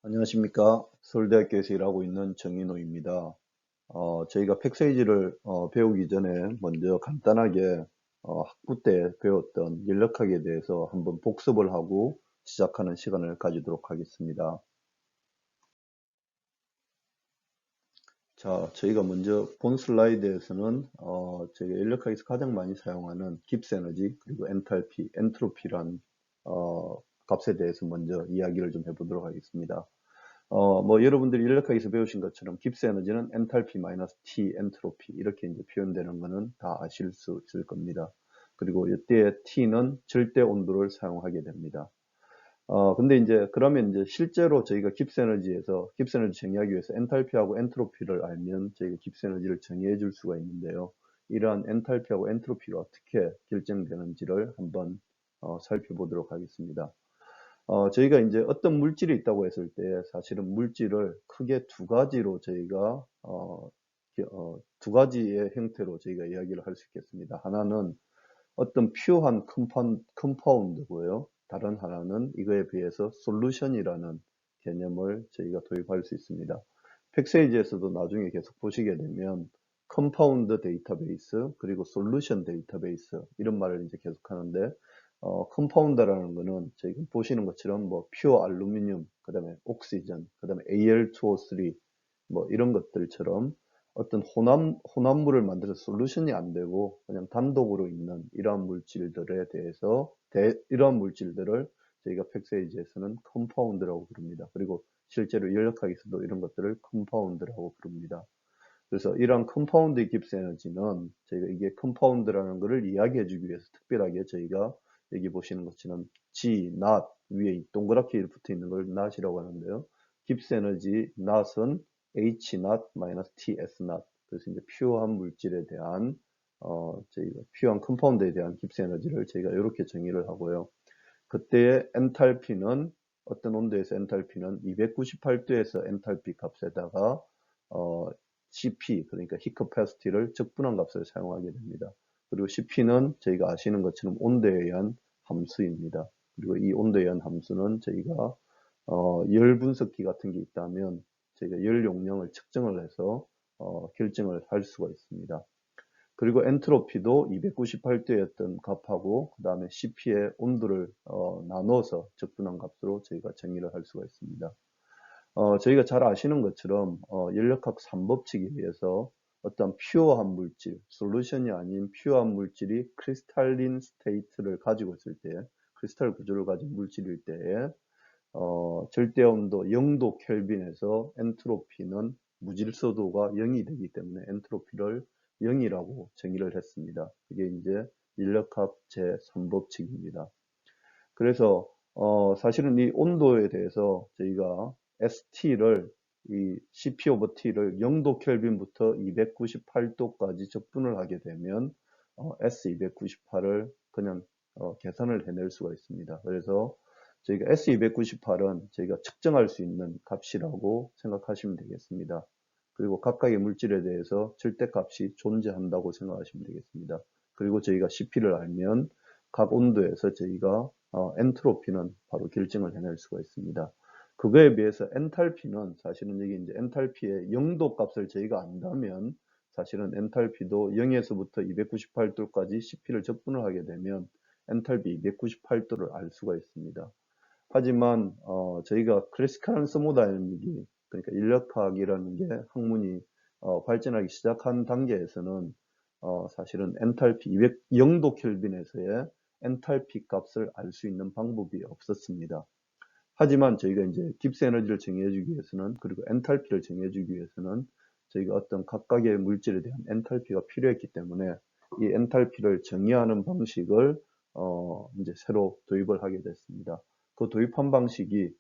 안녕하십니까. 서울대학교에서 일하고 있는 정인호입니다. 저희가 팩세이지를 배우기 전에 먼저 간단하게 학부 때 배웠던 연력학에 대해서 한번 복습을 하고 시작하는 시간을 가지도록 하겠습니다. 자, 저희가 먼저 본 슬라이드에서는 저희가 연력학에서 가장 많이 사용하는 깁스 에너지 그리고 엔탈피, 엔트로피란 값에 대해서 먼저 이야기를 좀 해보도록 하겠습니다. 뭐 여러분들이 인력학에서 배우신 것처럼 깁스 에너지는 엔탈피 마이너스 T 엔트로피 이렇게 이제 표현되는 거는 다 아실 수 있을 겁니다. 그리고 이때 T는 절대 온도를 사용하게 됩니다. 근데 이제 그러면 이제 실제로 저희가 깁스 에너지에서 깁스 에너지 정의하기 위해서 엔탈피하고 엔트로피를 알면 저희가 깁스 에너지를 정의해 줄 수가 있는데요. 이러한 엔탈피하고 엔트로피가 어떻게 결정되는지를 한번 살펴보도록 하겠습니다. 저희가 이제 어떤 물질이 있다고 했을 때 사실은 물질을 크게 두 가지로 저희가 두 가지의 형태로 저희가 이야기를 할 수 있겠습니다. 하나는 어떤 퓨어한 컴파운드고요. 다른 하나는 이거에 비해서 솔루션이라는 개념을 저희가 도입할 수 있습니다. 팩세이지에서도 나중에 계속 보시게 되면 컴파운드 데이터베이스 그리고 솔루션 데이터베이스 이런 말을 이제 계속 하는데 컴파운드라는 거는 저희가 보시는 것처럼 뭐 퓨어 알루미늄, 그다음에 옥시전, 그다음에 Al2O3 뭐 이런 것들처럼 어떤 혼합물을 만들어서 솔루션이 안 되고 그냥 단독으로 있는 이러한 물질들에 대해서 이러한 물질들을 저희가 팩세이지에서는 컴파운드라고 부릅니다. 그리고 실제로 연력학에서도 이런 것들을 컴파운드라고 부릅니다. 그래서 이러한 컴파운드 깁스 에너지는 저희가 이게 컴파운드라는 것을 이야기해 주기 위해서 특별하게 저희가 여기 보시는 것처럼 G, not 위에 동그랗게 붙어 있는 걸 not이라고 하는데요. 깁스 에너지 not은 H not 마이너스 T S not. 그래서 이제 퓨어한 물질에 대한 저희가 퓨어한 컴파운드에 대한 깁스 에너지를 저희가 이렇게 정의를 하고요. 그때의 엔탈피는 어떤 온도에서 엔탈피는 298도에서 엔탈피 값에다가 CP 그러니까 heat capacity를 적분한 값을 사용하게 됩니다. 그리고 CP는 저희가 아시는 것처럼 온도에 의한 함수입니다. 그리고 이 온도에 의한 함수는 저희가 열 분석기 같은 게 있다면 저희가 열 용량을 측정을 해서 결정을 할 수가 있습니다. 그리고 엔트로피도 298도였던 값하고 그 다음에 CP의 온도를 나눠서 적분한 값으로 저희가 정의를 할 수가 있습니다. 저희가 잘 아시는 것처럼 연력학 3법칙에 의해서 어떤 퓨어한 물질, 솔루션이 아닌 퓨어한 물질이 크리스탈린 스테이트를 가지고 있을 때, 크리스탈 구조를 가진 물질일 때에 절대 온도 0도 켈빈에서 엔트로피는 무질서도가 0이 되기 때문에 엔트로피를 0이라고 정의를 했습니다. 이게 이제 인력학 제3법칙입니다. 그래서 사실은 이 온도에 대해서 저희가 ST를 이 CP 오버 T를 0도 켈빈부터 298도까지 적분을 하게 되면 S298을 그냥 계산을 해낼 수가 있습니다. 그래서 저희가 S298은 저희가 측정할 수 있는 값이라고 생각하시면 되겠습니다. 그리고 각각의 물질에 대해서 절대값이 존재한다고 생각하시면 되겠습니다. 그리고 저희가 CP를 알면 각 온도에서 저희가 엔트로피는 바로 결정을 해낼 수가 있습니다. 그거에 비해서 엔탈피는 사실은 여기 이제 엔탈피의 0도 값을 저희가 안다면 사실은 엔탈피도 0에서부터 298도까지 CP를 적분을 하게 되면 엔탈피 298도를 알 수가 있습니다. 하지만 저희가 클래시컬한 서모다이내믹이 그러니까 인력학이라는 게 학문이 발전하기 시작한 단계에서는 사실은 엔탈피 0도 켈빈에서의 엔탈피 값을 알 수 있는 방법이 없었습니다. 하지만 저희가 이제 깁스 에너지를 정의해주기 위해서는 그리고 엔탈피를 정의해주기 위해서는 저희가 어떤 각각의 물질에 대한 엔탈피가 필요했기 때문에 이 엔탈피를 정의하는 방식을 이제 새로 도입을 하게 됐습니다. 그 도입한 방식이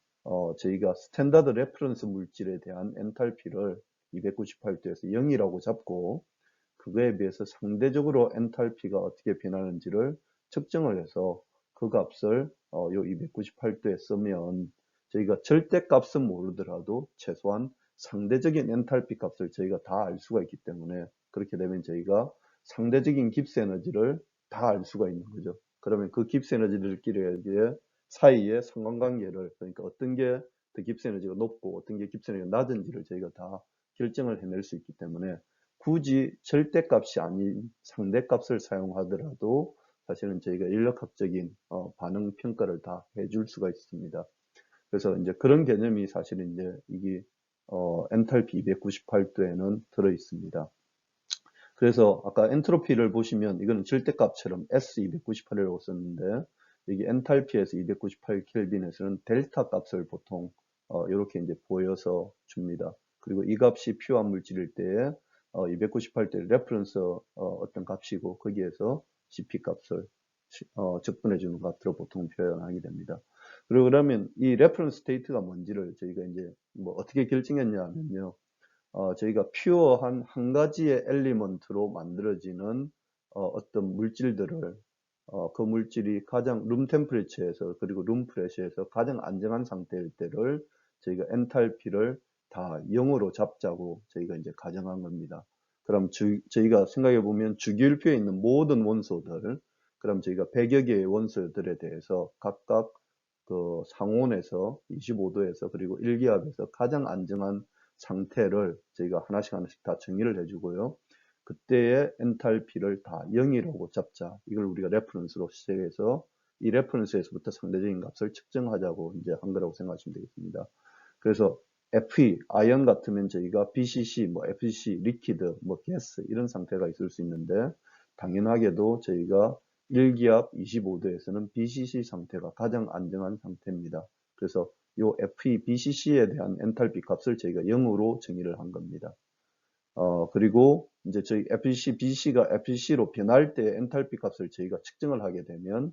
저희가 스탠다드 레퍼런스 물질에 대한 엔탈피를 298도에서 0이라고 잡고 그거에 비해서 상대적으로 엔탈피가 어떻게 변하는지를 측정을 해서 그 값을 요 298도에 쓰면 저희가 절대값은 모르더라도 최소한 상대적인 엔탈피 값을 저희가 다 알 수가 있기 때문에 그렇게 되면 저희가 상대적인 깁스 에너지를 다 알 수가 있는 거죠. 그러면 그 깁스 에너지들끼리 사이의 상관관계를 그러니까 어떤 게 더 깁스 에너지가 높고 어떤 게 깁스 에너지가 낮은지를 저희가 다 결정을 해낼 수 있기 때문에 굳이 절대값이 아닌 상대값을 사용하더라도 사실은 저희가 인력학적인 반응 평가를 다 해줄 수가 있습니다. 그래서 이제 그런 개념이 사실은 이제 이게 엔탈피 298도에는 들어 있습니다. 그래서 아까 엔트로피를 보시면 이거는 절대값처럼 S298이라고 썼는데 여기 엔탈피에서 298 켈빈에서는 델타 값을 보통 이렇게 이제 보여서 줍니다. 그리고 이 값이 퓨어한 물질일 때에 298대 레퍼런스 어떤 값이고 거기에서 CP 값을 적분해 주는 값으로 보통 표현하게 됩니다. 그리고 그러면 이 레퍼런스 스테이트가 뭔지를 저희가 이제 뭐 어떻게 결정했냐 하면요. 저희가 퓨어한 한 가지의 엘리먼트로 만들어지는 어떤 물질들을 그 물질이 가장 룸 템퍼리처에서 그리고 룸 프레셔에서 가장 안정한 상태일 때를 저희가 엔탈피를 다 0으로 잡자고 저희가 이제 가정한 겁니다. 그럼 저희가 생각해 보면 주기율표에 있는 모든 원소들, 그럼 저희가 100여 개의 원소들에 대해서 각각 그 상온에서 25도에서 그리고 1기압에서 가장 안정한 상태를 저희가 하나씩 다 정의를 해주고요. 그때의 엔탈피를 다 0이라고 잡자. 이걸 우리가 레퍼런스로 시작해서 이 레퍼런스에서부터 상대적인 값을 측정하자고 이제 한 거라고 생각하시면 되겠습니다. 그래서 Fe, 아이언 같으면 저희가 BCC, 뭐 FCC, 리퀴드, 뭐 가스 이런 상태가 있을 수 있는데 당연하게도 저희가 1기압 25도에서는 BCC 상태가 가장 안정한 상태입니다. 그래서 요 Fe, BCC에 대한 엔탈피 값을 저희가 0으로 정의를 한 겁니다. 그리고 이제 저희 FCC, BC가 FCC로 변할 때 엔탈피 값을 저희가 측정을 하게 되면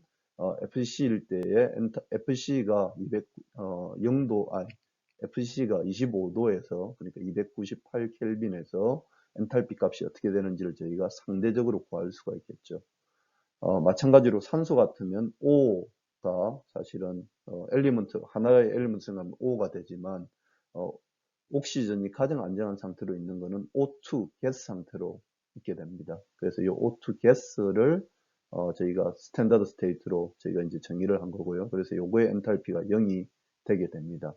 FCC일 때에 FCC가 0도, FCC가 25도에서 그러니까 298 켈빈에서 엔탈피 값이 어떻게 되는지를 저희가 상대적으로 구할 수가 있겠죠. 마찬가지로 산소 같으면 O가 사실은 엘리먼트 하나의 엘리먼트 생각하면 O가 되지만 옥시전이 가장 안정한 상태로 있는 것은 O2 가스 상태로 있게 됩니다. 그래서 이 O2 가스를 저희가 스탠다드 스테이트로 저희가 이제 정의를 한 거고요. 그래서 요거의 엔탈피가 0이 되게 됩니다.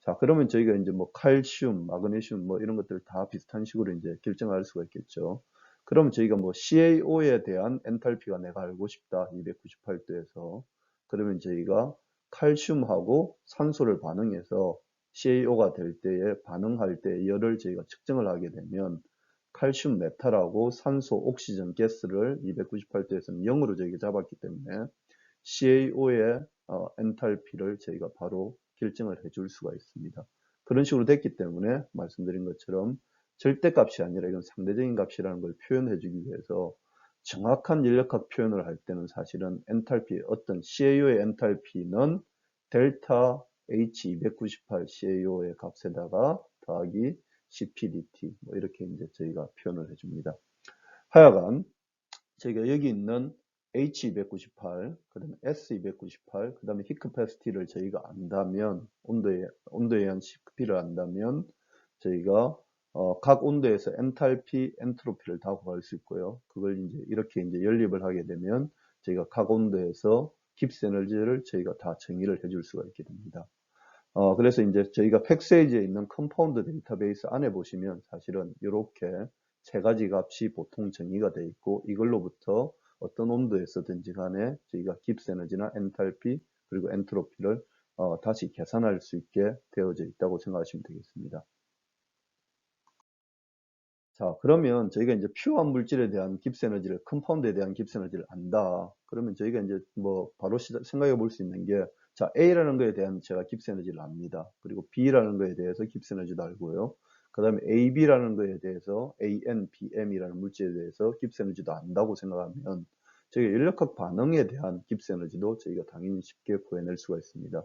자, 그러면 저희가 이제 뭐 칼슘, 마그네슘 뭐 이런 것들 다 비슷한 식으로 이제 결정할 수가 있겠죠. 그러면 저희가 뭐 CaO에 대한 엔탈피가 내가 알고 싶다. 298도에서. 그러면 저희가 칼슘하고 산소를 반응해서 CaO가 될 때에 반응할 때 열을 저희가 측정을 하게 되면 칼슘 메탈하고 산소 옥시전 가스를 298도에서는 0으로 저희가 잡았기 때문에 CaO의 엔탈피를 저희가 바로 결정을 해줄 수가 있습니다. 그런 식으로 됐기 때문에 말씀드린 것처럼 절대값이 아니라 이건 상대적인 값이라는 걸 표현해 주기 위해서 정확한 인력학 표현을 할 때는 사실은 엔탈피, 어떤 CaO의 엔탈피는 델타 H298 CaO의 값에다가 더하기 CPDT 뭐 이렇게 이제 저희가 표현을 해줍니다. 하여간 저희가 여기 있는 H298, 그 다음에 S298, 그 다음에 히 캐파시티를 저희가 안다면, 온도에 의한 CP를 안다면, 저희가 각 온도에서 엔탈피, 엔트로피를 다 구할 수 있고요. 그걸 이제 이렇게 이제 연립을 하게 되면 저희가 각 온도에서 깁스 에너지를 저희가 다 정의를 해줄 수가 있게 됩니다. 그래서 이제 저희가 팩세이지에 있는 컴파운드 데이터베이스 안에 보시면 사실은 이렇게 세 가지 값이 보통 정의가 되어 있고 이걸로부터 어떤 온도에서든지 간에 저희가 깁스 에너지나 엔탈피 그리고 엔트로피를 다시 계산할 수 있게 되어져 있다고 생각하시면 되겠습니다. 자, 그러면 저희가 이제 퓨어한 물질에 대한 깁스 에너지를, 컴파운드에 대한 깁스 에너지를 안다. 그러면 저희가 이제 뭐 바로 생각해 볼 수 있는 게, 자, A라는 거에 대한 제가 깁스 에너지를 압니다. 그리고 B라는 거에 대해서 깁스 에너지도 알고요. 그 다음에 AB라는 거에 대해서 ANBM이라는 물질에 대해서 깁스 에너지도 안다고 생각하면 저희가 인력학 반응에 대한 깁스 에너지도 저희가 당연히 쉽게 구해낼 수가 있습니다.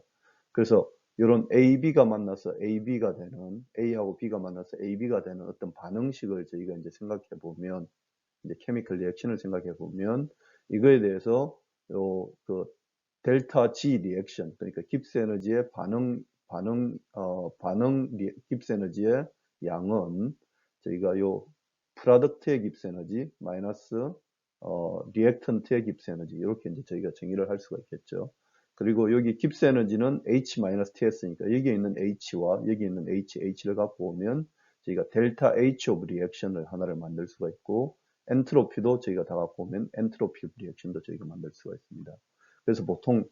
그래서 이런 AB가 만나서 AB가 되는, A하고 B가 만나서 AB가 되는 어떤 반응식을 저희가 이제 생각해 보면, 이제 케미컬 리액션을 생각해 보면, 이거에 대해서 그 델타 G 리액션, 그러니까 깁스 에너지의 깁스 에너지의 양은 저희가 요 프로덕트의 깁스 에너지 마이너스 리액턴트의 깁스 에너지 이렇게 이제 저희가 정의를 할 수가 있겠죠. 그리고 여기 깁스 에너지는 H-TS니까 여기에 있는 H와 여기 있는 H를 갖고 오면 저희가 델타 H 오브 리액션을 하나를 만들 수가 있고 엔트로피도 저희가 다 갖고 오면 엔트로피 오브 리액션도 저희가 만들 수가 있습니다. 그래서 보통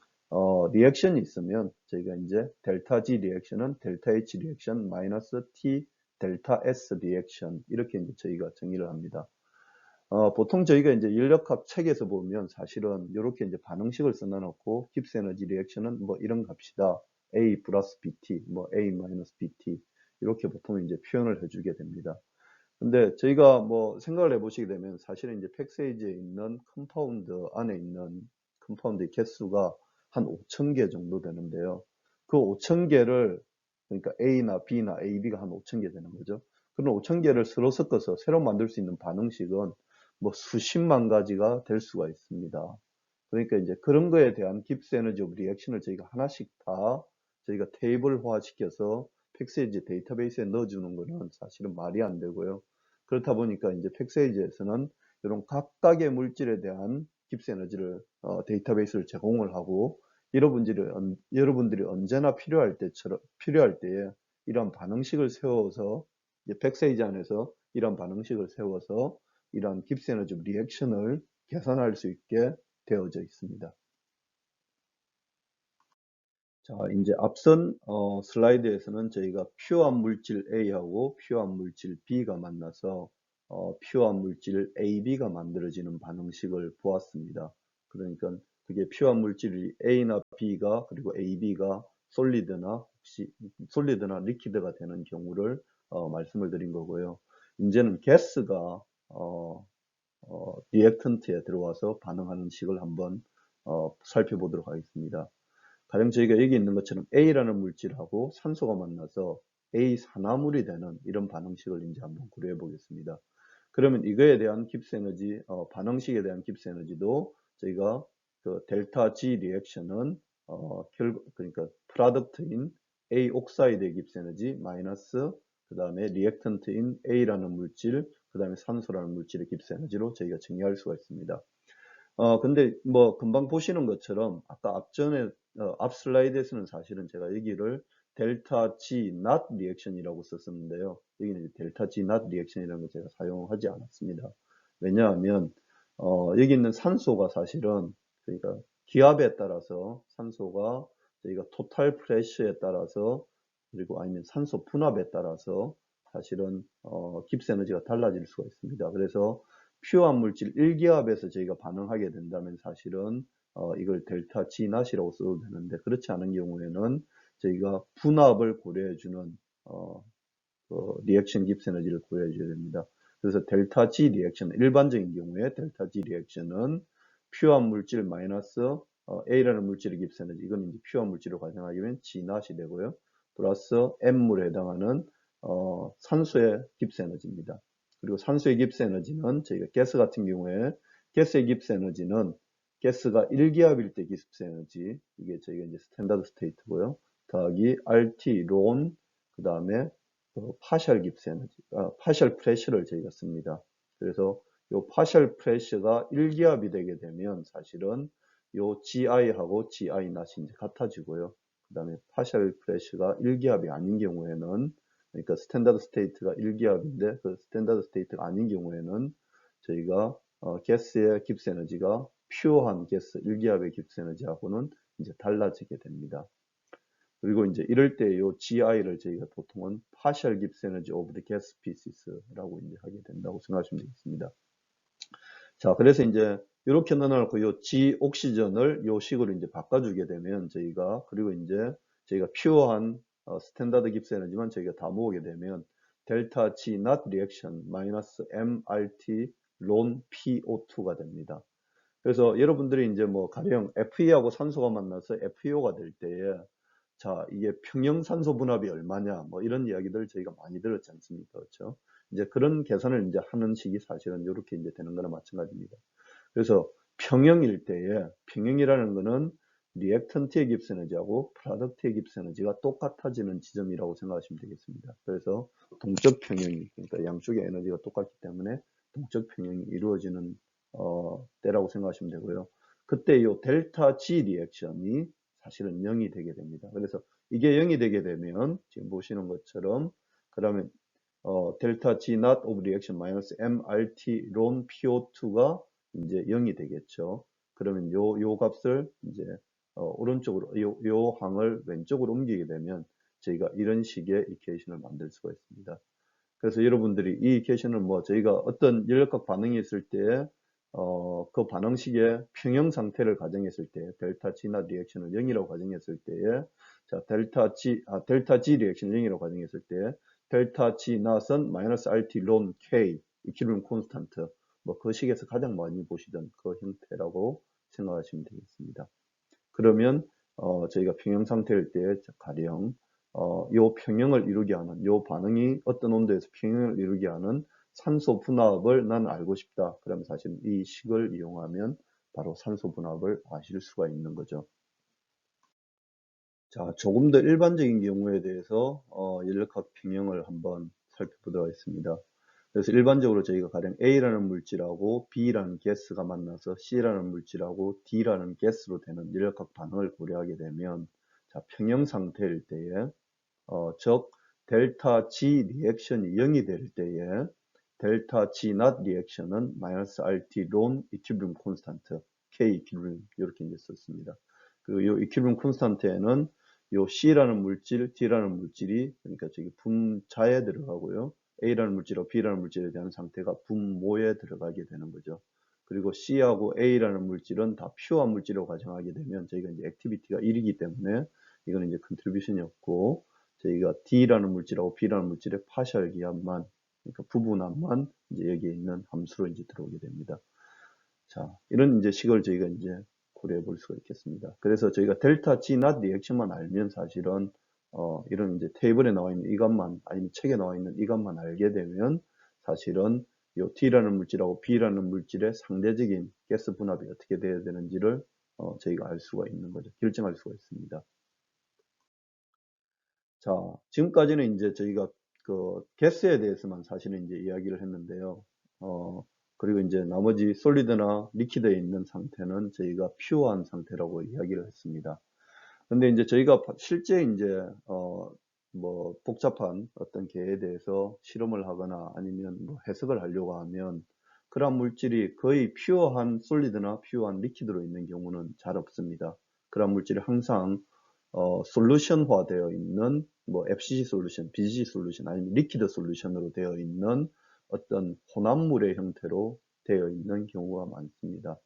리액션이 있으면 저희가 이제 델타 G 리액션은 델타 H 리액션 마이너스 T 델타 S 리액션 이렇게 이제 저희가 정의를 합니다. 보통 저희가 이제 인력학 책에서 보면 사실은 이렇게 이제 반응식을 써놔놓고 깁스 에너지 리액션은 뭐 이런 값이다. A 플러스 BT, 뭐 A 마이너스 BT 이렇게 보통 이제 표현을 해주게 됩니다. 근데 저희가 뭐 생각을 해보시게 되면 사실은 이제 팩세이지에 있는 컴파운드 안에 있는 컴파운드의 개수가 한 5,000개 정도 되는데요. 그 5,000개를 그러니까 A나 B나 AB가 한 5,000개 되는 거죠. 그런 5,000개를 서로 섞어서 새로 만들 수 있는 반응식은 뭐 수십만 가지가 될 수가 있습니다. 그러니까 이제 그런 거에 대한 깁스 에너지 오브 리액션을 저희가 하나씩 다 저희가 테이블화 시켜서 팩세이지 데이터베이스에 넣어주는 거는 사실은 말이 안 되고요. 그렇다 보니까 이제 팩세이지에서는 이런 각각의 물질에 대한 깁스 에너지를 데이터베이스를 제공을 하고 여러분들이 언제나 필요할 때에 이런 반응식을 세워서 이제 팩세이지 안에서 이런 반응식을 세워서 이러한 깁스 에너지 리액션을 계산할 수 있게 되어져 있습니다. 자, 이제 앞선 슬라이드에서는 저희가 퓨어한 물질 A하고 퓨어한 물질 B가 만나서 퓨어한 물질 AB가 만들어지는 반응식을 보았습니다. 그러니까 그게 퓨어한 물질이 A나 B가 그리고 AB가 솔리드나 리퀴드가 되는 경우를 말씀을 드린 거고요. 이제는 가스가 리액턴트에 들어와서 반응하는 식을 한번 살펴보도록 하겠습니다. 가령 저희가 여기 있는 것처럼 A라는 물질하고 산소가 만나서 A 산화물이 되는 이런 반응식을 이제 한번 고려해 보겠습니다. 그러면 이거에 대한 깁스 에너지, 반응식에 대한 깁스 에너지도 저희가 그 델타 G 리액션은 그러니까 프로덕트인 A 옥사이드의 깁스 에너지 마이너스 그 다음에 리액턴트인 A라는 물질, 그 다음에 산소라는 물질의 깁스 에너지로 저희가 정의할 수가 있습니다. 근데 뭐 금방 보시는 것처럼 아까 앞 슬라이드에서는 사실은 제가 여기를 델타 G not 리액션이라고 썼었는데요. 여기는 델타 G not 리액션이라는 걸 제가 사용하지 않았습니다. 왜냐하면 여기 있는 산소가 사실은 그러니까 기압에 따라서 산소가 저희가 토탈 프레셔에 따라서 그리고 아니면 산소 분압에 따라서 사실은 깁스 에너지가 달라질 수가 있습니다. 그래서 퓨어한 물질 1기압에서 저희가 반응하게 된다면 사실은 이걸 델타 G 낫이라고 써도 되는데 그렇지 않은 경우에는 저희가 분압을 고려해주는 리액션 깁스 에너지를 고려해 줘야 됩니다. 그래서 델타 G 리액션 일반적인 경우에 델타 G 리액션은 퓨어한 물질 마이너스 A라는 물질의 깁스 에너지 이건 이제 퓨어한 물질로 가정하게 되면 G 낫이 되고요. 플러스 M물에 해당하는 산소의 깁스 에너지입니다. 그리고 산소의 깁스 에너지는 저희가 가스 같은 경우에 가스의 깁스 에너지는 가스가 1기압일 때 깁스 에너지 이게 저희가 이제 스탠다드 스테이트고요. 더하기 RT 론 그 다음에 파셜 깁스 에너지, 파셜 프레셔를 저희가 씁니다. 그래서 요 파셜 프레셔가 1기압이 되게 되면 사실은 요 GI하고 GI 낫이 이제 같아지고요. 그 다음에 파셜 프레셔가 1기압이 아닌 경우에는 그러니까 스탠다드 스테이트가 1기압인데 그 스탠다드 스테이트가 아닌 경우에는 저희가 가스의 깁스 에너지가 퓨어한 가스 1기압의 깁스 에너지하고는 이제 달라지게 됩니다. 그리고 이제 이럴 때 요 GI를 저희가 보통은 partial Gibbs energy of the gas species라고 이제 하게 된다고 생각하시면 되겠습니다. 자, 그래서 이제 이렇게 넣어놓고 요 G 옥시전을 요 식으로 이제 바꿔주게 되면 저희가 그리고 이제 저희가 퓨어한 스탠다드 깁스 에너지만 저희가 다 모으게 되면 델타 G not reaction 마이너스 MRT 론 PO2가 됩니다. 그래서 여러분들이 이제 뭐 가령 FE하고 산소가 만나서 FeO가 될 때에 자, 이게 평형산소 분압이 얼마냐, 뭐 이런 이야기들 저희가 많이 들었지 않습니까? 그렇죠? 이제 그런 계산을 이제 하는 식이 사실은 이렇게 이제 되는 거나 마찬가지입니다. 그래서 평형일 때에, 평형이라는 거는 리액턴트의 깁스 에너지하고 프로덕트의 깁스 에너지가 똑같아지는 지점이라고 생각하시면 되겠습니다. 그래서 동적 평형이, 그러니까 양쪽의 에너지가 똑같기 때문에 동적 평형이 이루어지는 때라고 생각하시면 되고요. 그때 이 델타 G 리액션이 사실은 0이 되게 됩니다. 그래서 이게 0이 되게 되면 지금 보시는 것처럼 그러면 델타 G not of reaction 마이너스 MRT ln PO2가 이제 0이 되겠죠. 그러면 요 값을 이제 오른쪽으로 요 항을 왼쪽으로 옮기게 되면 저희가 이런 식의 이퀘이션을 만들 수가 있습니다. 그래서 여러분들이 이 이퀘이션을 뭐 저희가 어떤 연력학 반응이 있을 때 그 반응식의 평형 상태를 가정했을 때 델타 G나 리액션을 0이라고 가정했을 때에 자 델타 G 리액션을 0이라고 가정했을 때 델타 G not은 마이너스 RT ln K 이퀄리브리엄 콘스탄트 뭐 그 식에서 가장 많이 보시던 그 형태라고 생각하시면 되겠습니다. 그러면 저희가 평형 상태일 때 가령 요 평형을 이루게 하는 요 반응이 어떤 온도에서 평형을 이루게 하는 산소 분압을 난 알고 싶다. 그러면 사실 이 식을 이용하면 바로 산소 분압을 아실 수가 있는 거죠. 자, 조금 더 일반적인 경우에 대해서 연력학 평형을 한번 살펴보도록 하겠습니다. 그래서 일반적으로 저희가 가령 A라는 물질하고 B라는 가스가 만나서 C라는 물질하고 D라는 가스로 되는 연력학 반응을 고려하게 되면 자, 평형 상태일 때에 즉 델타 G 리액션이 0이 될 때에 델타 G not 리액션은 마이너스 RT ln 이퀄리브리엄 콘스탄트 K 이퀄리브리엄 이렇게 이제 썼습니다. 그리고 이 이퀄리브리엄 콘스탄트에는 요 C라는 물질, D라는 물질이 그러니까 저기 분자에 들어가고요. A라는 물질하고 B라는 물질에 대한 상태가 분모에 들어가게 되는 거죠. 그리고 C하고 A라는 물질은 다 퓨어한 물질로 가정하게 되면 저희가 이제 액티비티가 1이기 때문에 이거는 이제 컨트리뷰션이 없고 저희가 D라는 물질하고 B라는 물질의 파셜 기압만 그러니까 부분합만 이제 여기에 있는 함수로 이제 들어오게 됩니다. 자, 이런 이제 식을 저희가 이제 고려해 볼 수가 있겠습니다. 그래서 저희가 델타 G not 리액션만 알면 사실은 이런 이제 테이블에 나와 있는 이 값만 아니면 책에 나와 있는 이 값만 알게 되면 사실은 요 T라는 물질하고 B라는 물질의 상대적인 가스 분압이 어떻게 돼야 되는지를 저희가 알 수가 있는 거죠. 결정할 수가 있습니다. 자, 지금까지는 이제 저희가 그 가스에 대해서만 사실은 이제 이야기를 했는데요. 그리고 이제 나머지 솔리드나 리퀴드에 있는 상태는 저희가 퓨어한 상태라고 이야기를 했습니다. 근데 이제 저희가 실제 이제 뭐 복잡한 어떤 계에 대해서 실험을 하거나 아니면 뭐 해석을 하려고 하면 그러한 물질이 거의 퓨어한 솔리드나 퓨어한 리퀴드로 있는 경우는 잘 없습니다. 그러한 물질이 항상 솔루션화 되어 있는 뭐 FCC 솔루션, BCC 솔루션 아니면 리퀴드 솔루션으로 되어 있는 어떤 혼합물의 형태로 되어 있는 경우가 많습니다.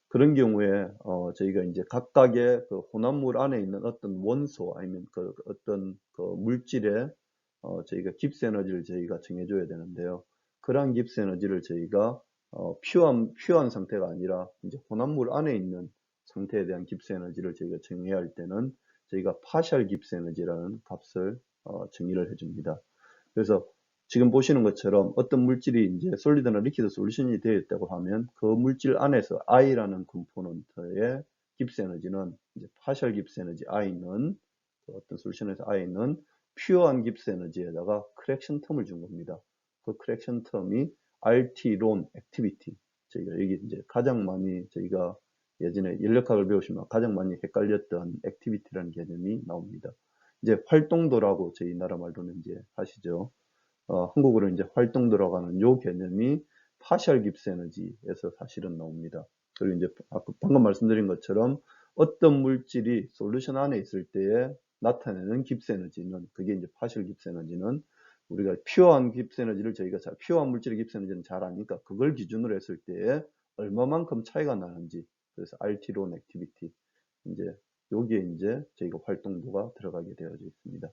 그런 경우에 저희가 이제 각각의 그 혼합물 안에 있는 어떤 원소 아니면 그 어떤 그 물질의 저희가 깁스 에너지를 저희가 정해줘야 되는데요. 그러한 깁스 에너지를 저희가 퓨어한 상태가 아니라 이제 혼합물 안에 있는 상태에 대한 깁스 에너지를 저희가 정의해야 할 때는 저희가 파셜 깁스 에너지라는 값을 정의를 해줍니다. 그래서 지금 보시는 것처럼 어떤 물질이 이제 솔리드나 리퀴드 솔루션이 되어 있다고 하면 그 물질 안에서 I라는 컴포넌트의 깁스 에너지는 이제 파셜 깁스 에너지 I는 어떤 솔루션에서 I는 퓨어한 깁스 에너지에다가 크랙션 텀을 준 겁니다. 그 크랙션 텀이 RT ln 액티비티 저희가 여기 이제 가장 많이 저희가 예전에 연력학을 배우시면 가장 많이 헷갈렸던 액티비티라는 개념이 나옵니다. 이제 활동도라고 저희 나라 말로는 이제 하시죠. 한국으로 이제 활동 들어가는 요 개념이 파셜 깁스 에너지에서 사실은 나옵니다. 그리고 이제 방금 말씀드린 것처럼 어떤 물질이 솔루션 안에 있을 때에 나타내는 깁스 에너지는 그게 이제 파셜 깁스 에너지는 우리가 퓨어한 깁스 에너지를 저희가 퓨어한 물질의 깁스 에너지는 잘 아니까 그걸 기준으로 했을 때에 얼마만큼 차이가 나는지 그래서 RT론 액티비티 이제 여기에 이제 저희가 활동도가 들어가게 되어져 있습니다.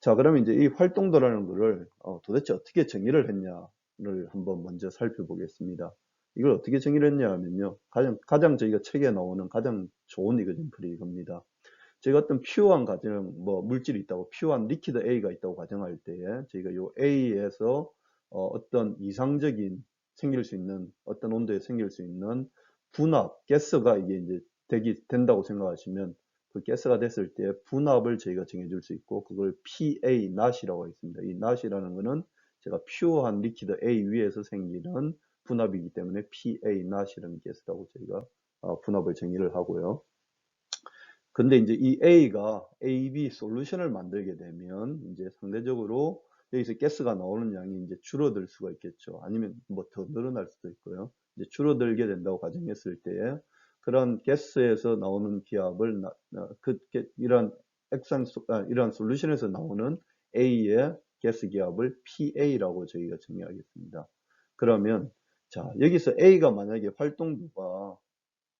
자, 그러면 이제 이 활동도라는 거를 도대체 어떻게 정의를 했냐를 한번 먼저 살펴보겠습니다. 이걸 어떻게 정의를 했냐 하면요. 가장 저희가 책에 나오는 가장 좋은 이거즘플이 이겁니다. 저희가 어떤 퓨어한 가정, 뭐 물질이 있다고, 퓨어한 리퀴드 A가 있다고 가정할 때에 저희가 요 A에서 어떤 이상적인 생길 수 있는, 어떤 온도에 생길 수 있는 분압, 가스가 이게 이제 된다고 생각하시면 그 가스가 됐을 때 분압을 저희가 정해줄 수 있고 그걸 PA not이라고 있습니다. 이 not이라는 거는 제가 퓨어한 리퀴드 A 위에서 생기는 분압이기 때문에 PA not이라는 가스라고 저희가 분압을 정의를 하고요. 근데 이제 이 A가 A, B 솔루션을 만들게 되면 이제 상대적으로 여기서 가스가 나오는 양이 이제 줄어들 수가 있겠죠. 아니면 뭐 더 늘어날 수도 있고요. 이제 줄어들게 된다고 가정했을 때에 그런 가스에서 나오는 기압을 이런 이런 솔루션에서 나오는 A의 가스 기압을 PA라고 저희가 정의하겠습니다. 그러면 자, 여기서 A가 만약에 활동도가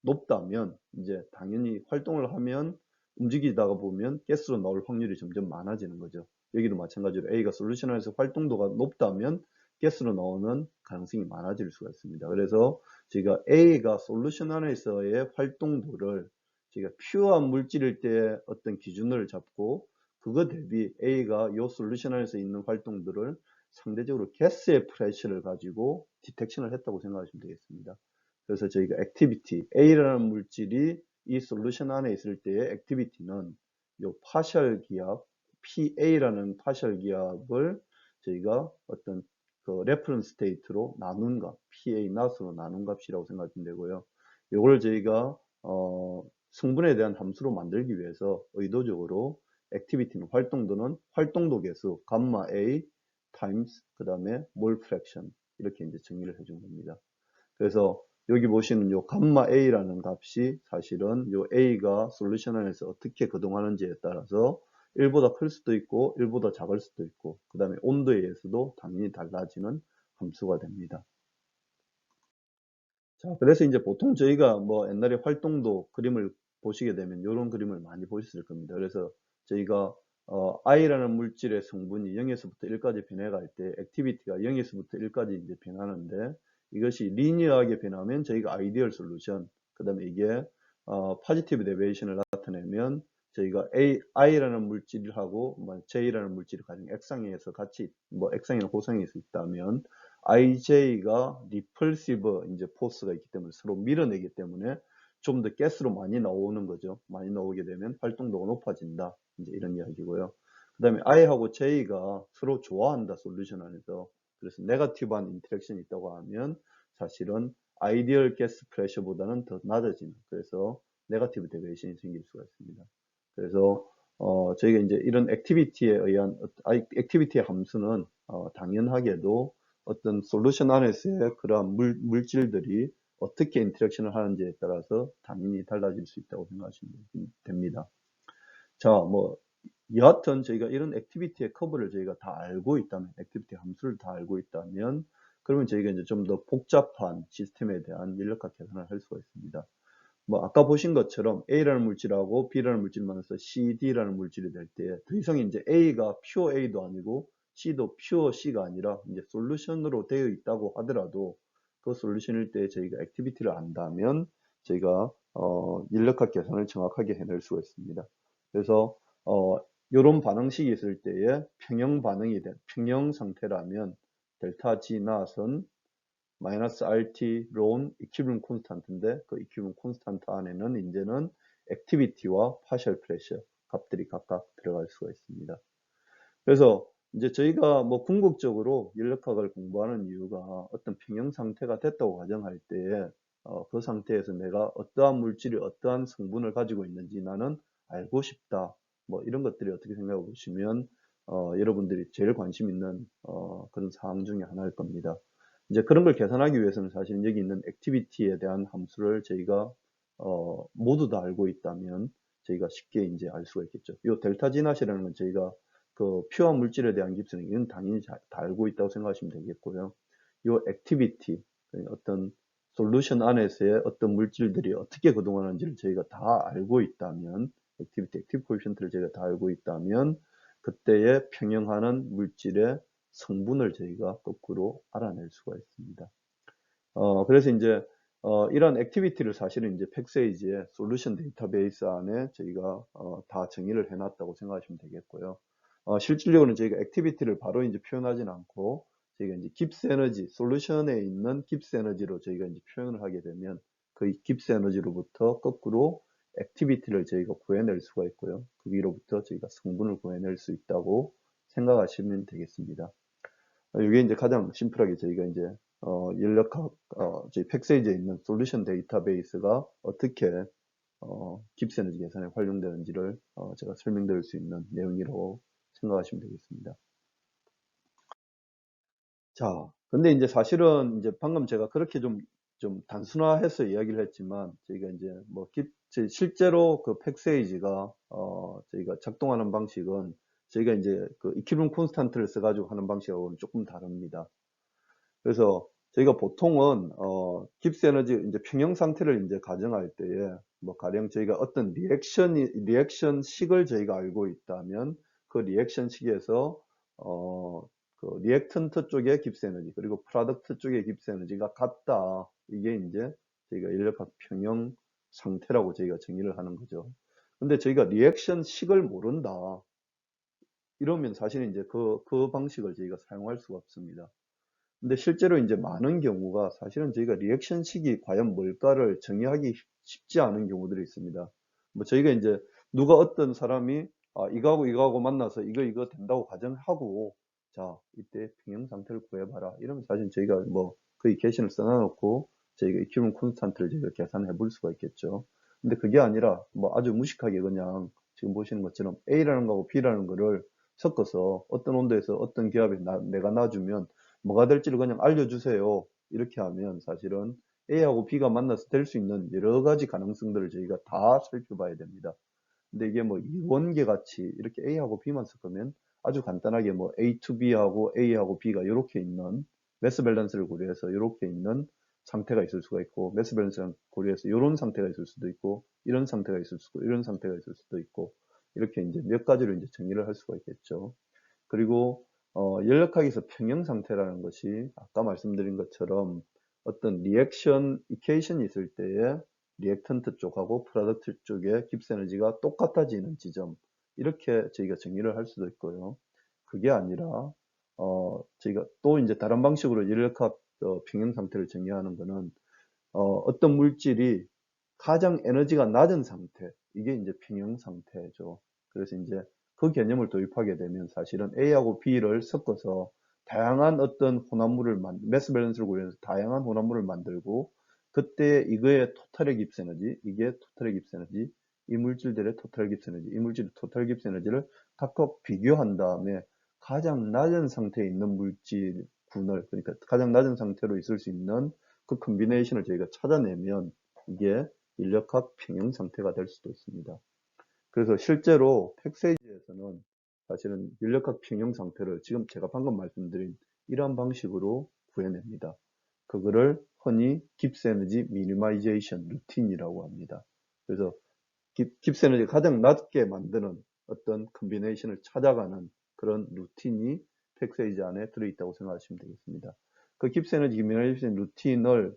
높다면 이제 당연히 활동을 하면 움직이다가 보면 가스로 나올 확률이 점점 많아지는 거죠. 여기도 마찬가지로 A가 솔루션 안에서 활동도가 높다면 가스로 나오는 가능성이 많아질 수가 있습니다. 그래서 저희가 A가 솔루션 안에서의 활동도를 저희가 퓨어한 물질일 때 어떤 기준을 잡고 그거 대비 A가 이 솔루션 안에서 있는 활동도를 상대적으로 가스의 프레셔를 가지고 디텍션을 했다고 생각하시면 되겠습니다. 그래서 저희가 액티비티, A라는 물질이 이 솔루션 안에 있을 때의 액티비티는 요 파셜 기압, PA라는 파셜 기압을 저희가 어떤 그 레퍼런스 스테이트로 나눈 값, PA not으로 나눈 값이라고 생각하시면 되고요. 요걸 저희가 성분에 대한 함수로 만들기 위해서 의도적으로 액티비티는 활동도는 활동도 계수 감마 A times 그 다음에 몰 프랙션 이렇게 이제 정의를 해준 겁니다. 그래서 여기 보시는 요 감마 A라는 값이 사실은 요 A가 솔루션 안에서 어떻게 거동하는지에 따라서 1보다 클 수도 있고 1보다 작을 수도 있고 그 다음에 온도에 의해서도 당연히 달라지는 함수가 됩니다. 자, 그래서 이제 보통 저희가 뭐 옛날에 활동도 그림을 보시게 되면 이런 그림을 많이 보셨을 겁니다. 그래서 저희가 I라는 물질의 성분이 0에서부터 1까지 변해갈 때 액티비티가 0에서부터 1까지 이제 변하는데 이것이 리니어하게 변하면 저희가 아이디얼 솔루션, 그 다음에 이게 포지티브 데비에이션을 나타내면 저희가 I라는 물질하고 뭐 J라는 물질이 가진 액상에서 같이 뭐 액상이나 호상에서 있다면 IJ가 리펄시브 이제 포스가 있기 때문에 서로 밀어내기 때문에 좀 더 가스로 많이 나오는 거죠. 많이 나오게 되면 활동도가 높아진다. 이제 이런 이야기고요. 그 다음에 I하고 J가 서로 좋아한다. 솔루션 안에서. 그래서 네거티브한 인터랙션이 있다고 하면 사실은 아이디얼 가스 프레셔보다는 더 낮아지는 그래서 네거티브 데비에이션이 생길 수가 있습니다. 그래서 저희가 이제 이런 액티비티에 의한 액티비티의 함수는 당연하게도 어떤 솔루션 안에서의 그러한 물질들이 어떻게 인터랙션을 하는지에 따라서 당연히 달라질 수 있다고 생각하시면 됩니다. 자, 뭐 여하튼 저희가 이런 액티비티의 커브를 저희가 다 알고 있다면, 액티비티 함수를 다 알고 있다면, 그러면 저희가 이제 좀 더 복잡한 시스템에 대한 인력학 계산을 할 수가 있습니다. 뭐 아까 보신 것처럼 A라는 물질하고 B라는 물질 만나서 CD라는 물질이 될 때 더 이상 이제 A가 퓨어 A도 아니고 C도 퓨어 C가 아니라 이제 솔루션으로 되어 있다고 하더라도 그 솔루션일 때 저희가 액티비티를 안다면 저희가 인력학 계산을 정확하게 해낼 수가 있습니다. 그래서 이런 반응식이 있을 때에 평형 반응이 된 평형 상태라면 델타 G 낫은 마이너스 RT 론 이퀴블럼 콘스탄트인데 그 이퀴블럼 콘스탄트 안에는 이제는 액티비티와 파셜 프레셔 값들이 각각 들어갈 수가 있습니다. 그래서 이제 저희가 뭐 궁극적으로 인력학을 공부하는 이유가 어떤 평형 상태가 됐다고 가정할 때에 그 상태에서 내가 어떠한 물질이 어떠한 성분을 가지고 있는지 나는 알고 싶다. 뭐 이런 것들이 어떻게 생각해 보시면 여러분들이 제일 관심 있는 그런 사항 중에 하나일 겁니다. 이제 그런 걸 계산하기 위해서는 사실 여기 있는 액티비티에 대한 함수를 저희가 모두 다 알고 있다면 저희가 쉽게 이제 알 수가 있겠죠. 이 델타 지낫이라는 건 저희가 그 퓨어 물질에 대한 깁스는 이건 당연히 다 알고 있다고 생각하시면 되겠고요. 이 액티비티, 어떤 솔루션 안에서의 어떤 물질들이 어떻게 거동하는지를 저희가 다 알고 있다면, 액티브 코에피션트를 저희가 다 알고 있다면, 그때에 평형하는 물질의 성분을 저희가 거꾸로 알아낼 수가 있습니다. 그래서 이제 이런 액티비티를 사실은 이제 팩세이지의 솔루션 데이터베이스 안에 저희가 다 정의를 해놨다고 생각하시면 되겠고요. 실질적으로는 저희가 액티비티를 바로 이제 표현하지는 않고 저희가 이제 깁스 에너지, 솔루션에 있는 깁스 에너지로 저희가 이제 표현을 하게 되면 그 깁스 에너지로부터 거꾸로 액티비티를 저희가 구해낼 수가 있고요. 그 위로부터 저희가 성분을 구해낼 수 있다고 생각하시면 되겠습니다. 이게 이제 가장 심플하게 저희가 이제 인력학 저희 팩세이지에 있는 솔루션 데이터베이스가 어떻게 깁스에너지 계산에 활용되는지를 제가 설명드릴 수 있는 내용이라고 생각하시면 되겠습니다. 자, 근데 이제 사실은 이제 방금 제가 그렇게 좀 단순화해서 이야기를 했지만, 저희가 이제 뭐 실제로 그 팩세이지가 저희가 작동하는 방식은 저희가 이제 그 이퀴valent 콘스탄트를 써가지고 하는 방식하고는 조금 다릅니다. 그래서 저희가 보통은 깁스 에너지 이제 평형 상태를 이제 가정할 때에 뭐 가령 저희가 어떤 리액션식을 저희가 알고 있다면 그 리액션식에서 그 리액턴트 쪽의 깁스 에너지 그리고 프로덕트 쪽의 깁스 에너지가 같다. 이게 이제 저희가 인력학 평형 상태라고 저희가 정의를 하는 거죠. 근데 저희가 리액션식을 모른다. 이러면 사실은 이제 그 방식을 저희가 사용할 수가 없습니다. 근데 실제로 이제 많은 경우가 사실은 저희가 리액션식이 과연 뭘까를 정의하기 쉽지 않은 경우들이 있습니다. 뭐 저희가 이제 누가 어떤 사람이 이거하고 만나서 이거 된다고 가정하고 자 이때 평형 상태를 구해봐라 이러면 사실 저희가 뭐 그 이퀘이션을 써놔놓고 저희가 이큐문 콘스탄트를 저희가 계산해 볼 수가 있겠죠. 근데 그게 아니라 뭐 아주 무식하게 그냥 지금 보시는 것처럼 A라는 거하고 B라는 거를 섞어서 어떤 온도에서 어떤 기압에 내가 놔주면 뭐가 될지를 그냥 알려주세요. 이렇게 하면 사실은 A하고 B가 만나서 될 수 있는 여러 가지 가능성들을 저희가 다 살펴봐야 됩니다. 근데 이게 뭐 이원계 같이 이렇게 A하고 B만 섞으면 아주 간단하게 뭐 A to B하고 A하고 B가 이렇게 있는 매스 밸런스를 고려해서 이렇게 있는 상태가 있을 수가 있고 매스 밸런스를 고려해서 이런 상태가 있을 수도 있고 이런 상태가 있을 수도 있고 이런 상태가 있을 수도 있고 이렇게 이제 몇 가지로 이제 정의를 할 수가 있겠죠. 그리고 연력학에서 평형 상태라는 것이 아까 말씀드린 것처럼 어떤 리액션 이퀘이션이 있을 때에 리액턴트 쪽하고 프로덕트 쪽의 깁스 에너지가 똑같아지는 지점 이렇게 저희가 정의를 할 수도 있고요. 그게 아니라 저희가 또 이제 다른 방식으로 연력학 평형 상태를 정의하는 거는 어떤 물질이 가장 에너지가 낮은 상태, 이게 이제 평형 상태죠. 그래서 이제 그 개념을 도입하게 되면 사실은 A하고 B를 섞어서 다양한 어떤 혼합물을 매스 밸런스를 고려해서 다양한 혼합물을 만들고 그때 이거의 토탈의 깁스 에너지, 이게 토탈의 깁스 에너지, 이 물질들의 토탈 깁스 에너지, 이 물질의 토탈 깁스 에너지를 각각 비교한 다음에 가장 낮은 상태에 있는 물질군을 그러니까 가장 낮은 상태로 있을 수 있는 그 컨비네이션을 저희가 찾아내면 이게 인력학 평형 상태가 될 수도 있습니다. 그래서 실제로 팩세이지에서는 사실은 인력학 평형 상태를 지금 제가 방금 말씀드린 이러한 방식으로 구해냅니다. 그거를 흔히 깁스 에너지 미니마이제이션 루틴이라고 합니다. 그래서 깁스 에너지가 가장 낮게 만드는 어떤 컨비네이션을 찾아가는 그런 루틴이 팩세이지 안에 들어있다고 생각하시면 되겠습니다. 그 깁스 에너지 미니마이제이션 루틴을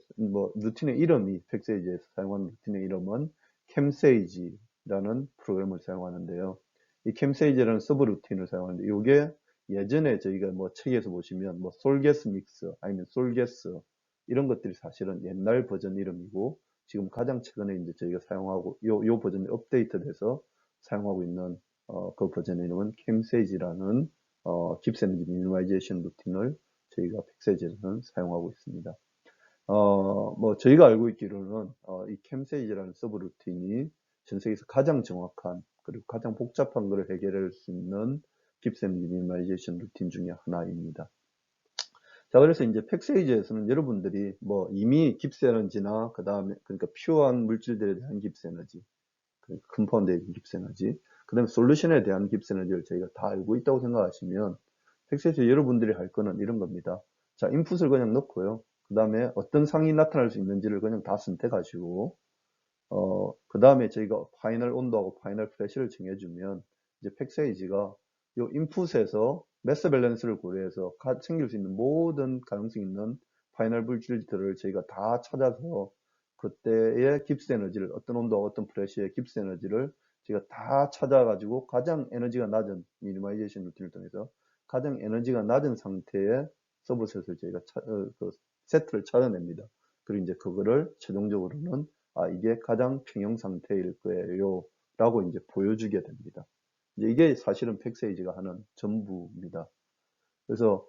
루틴의 이름이 팩세이지에서 사용하는 루틴의 이름은 캠세이지라는 프로그램을 사용하는데요. 이 캠세이지라는 서브 루틴을 사용하는데 이게 예전에 저희가 뭐 책에서 보시면 뭐 솔게스 믹스 아니면 솔게스 이런 것들이 사실은 옛날 버전 이름이고 지금 가장 최근에 이제 저희가 사용하고 요 버전이 업데이트돼서 사용하고 있는 그 버전의 이름은 캠세이지라는 깁스 에너지 미니마이제이션 루틴을 저희가 팩세이지에서는 사용하고 있습니다. 뭐 저희가 알고 있기로는 이 캠세이지라는 서브 루틴이 전 세계에서 가장 정확한 그리고 가장 복잡한 것을 해결할 수 있는 깁스 에너지 미니마이제이션 루틴 중에 하나입니다. 자, 그래서 이제 팩세이지에서는 여러분들이 뭐 이미 깁스 에너지나 그 다음에 그러니까 퓨어한 물질들에 대한 깁스 에너지, 그러니까 컴파운드에 대한 깁스 에너지, 그 다음에 솔루션에 대한 깁스 에너지를 저희가 다 알고 있다고 생각하시면 팩세이지 여러분들이 할 거는 이런 겁니다. 자, 인풋을 그냥 넣고요. 그 다음에 어떤 상이 나타날 수 있는지를 그냥 다 선택하시고 그 다음에 저희가 파이널 온도하고 파이널 프레시를 정해주면 이제 팩세이지가 이 인풋에서 매스 밸런스를 고려해서 생길 수 있는 모든 가능성 있는 파이널 물질들을 저희가 다 찾아서 그때의 깁스 에너지를 어떤 온도와 어떤 프레시의 깁스 에너지를 저희가 다 찾아가지고 가장 에너지가 낮은 미니마이제이션 루틴을 통해서 가장 에너지가 낮은 상태의 서브셋을 저희가 그 세트를 찾아냅니다. 그리고 이제 그거를 최종적으로는 이게 가장 평형 상태일 거예요. 라고 이제 보여주게 됩니다. 이제 이게 사실은 팩세이지가 하는 전부입니다. 그래서,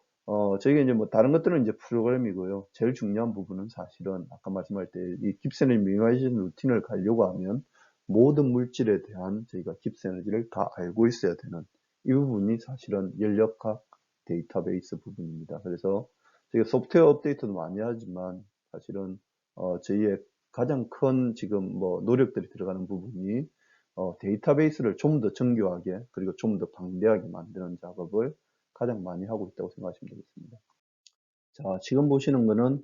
저희가 이제 뭐 다른 것들은 이제 프로그램이고요. 제일 중요한 부분은 사실은 아까 말씀할 때 이 깁슨의 미니마이제이션 루틴을 가려고 하면 모든 물질에 대한 저희가 깁스 에너지를 다 알고 있어야 되는 이 부분이 사실은 연력학 데이터베이스 부분입니다. 그래서 저희가 소프트웨어 업데이트도 많이 하지만 사실은 저희의 가장 큰 지금 뭐 노력들이 들어가는 부분이 데이터베이스를 좀 더 정교하게 그리고 좀 더 방대하게 만드는 작업을 가장 많이 하고 있다고 생각하시면 되겠습니다. 자, 지금 보시는 거는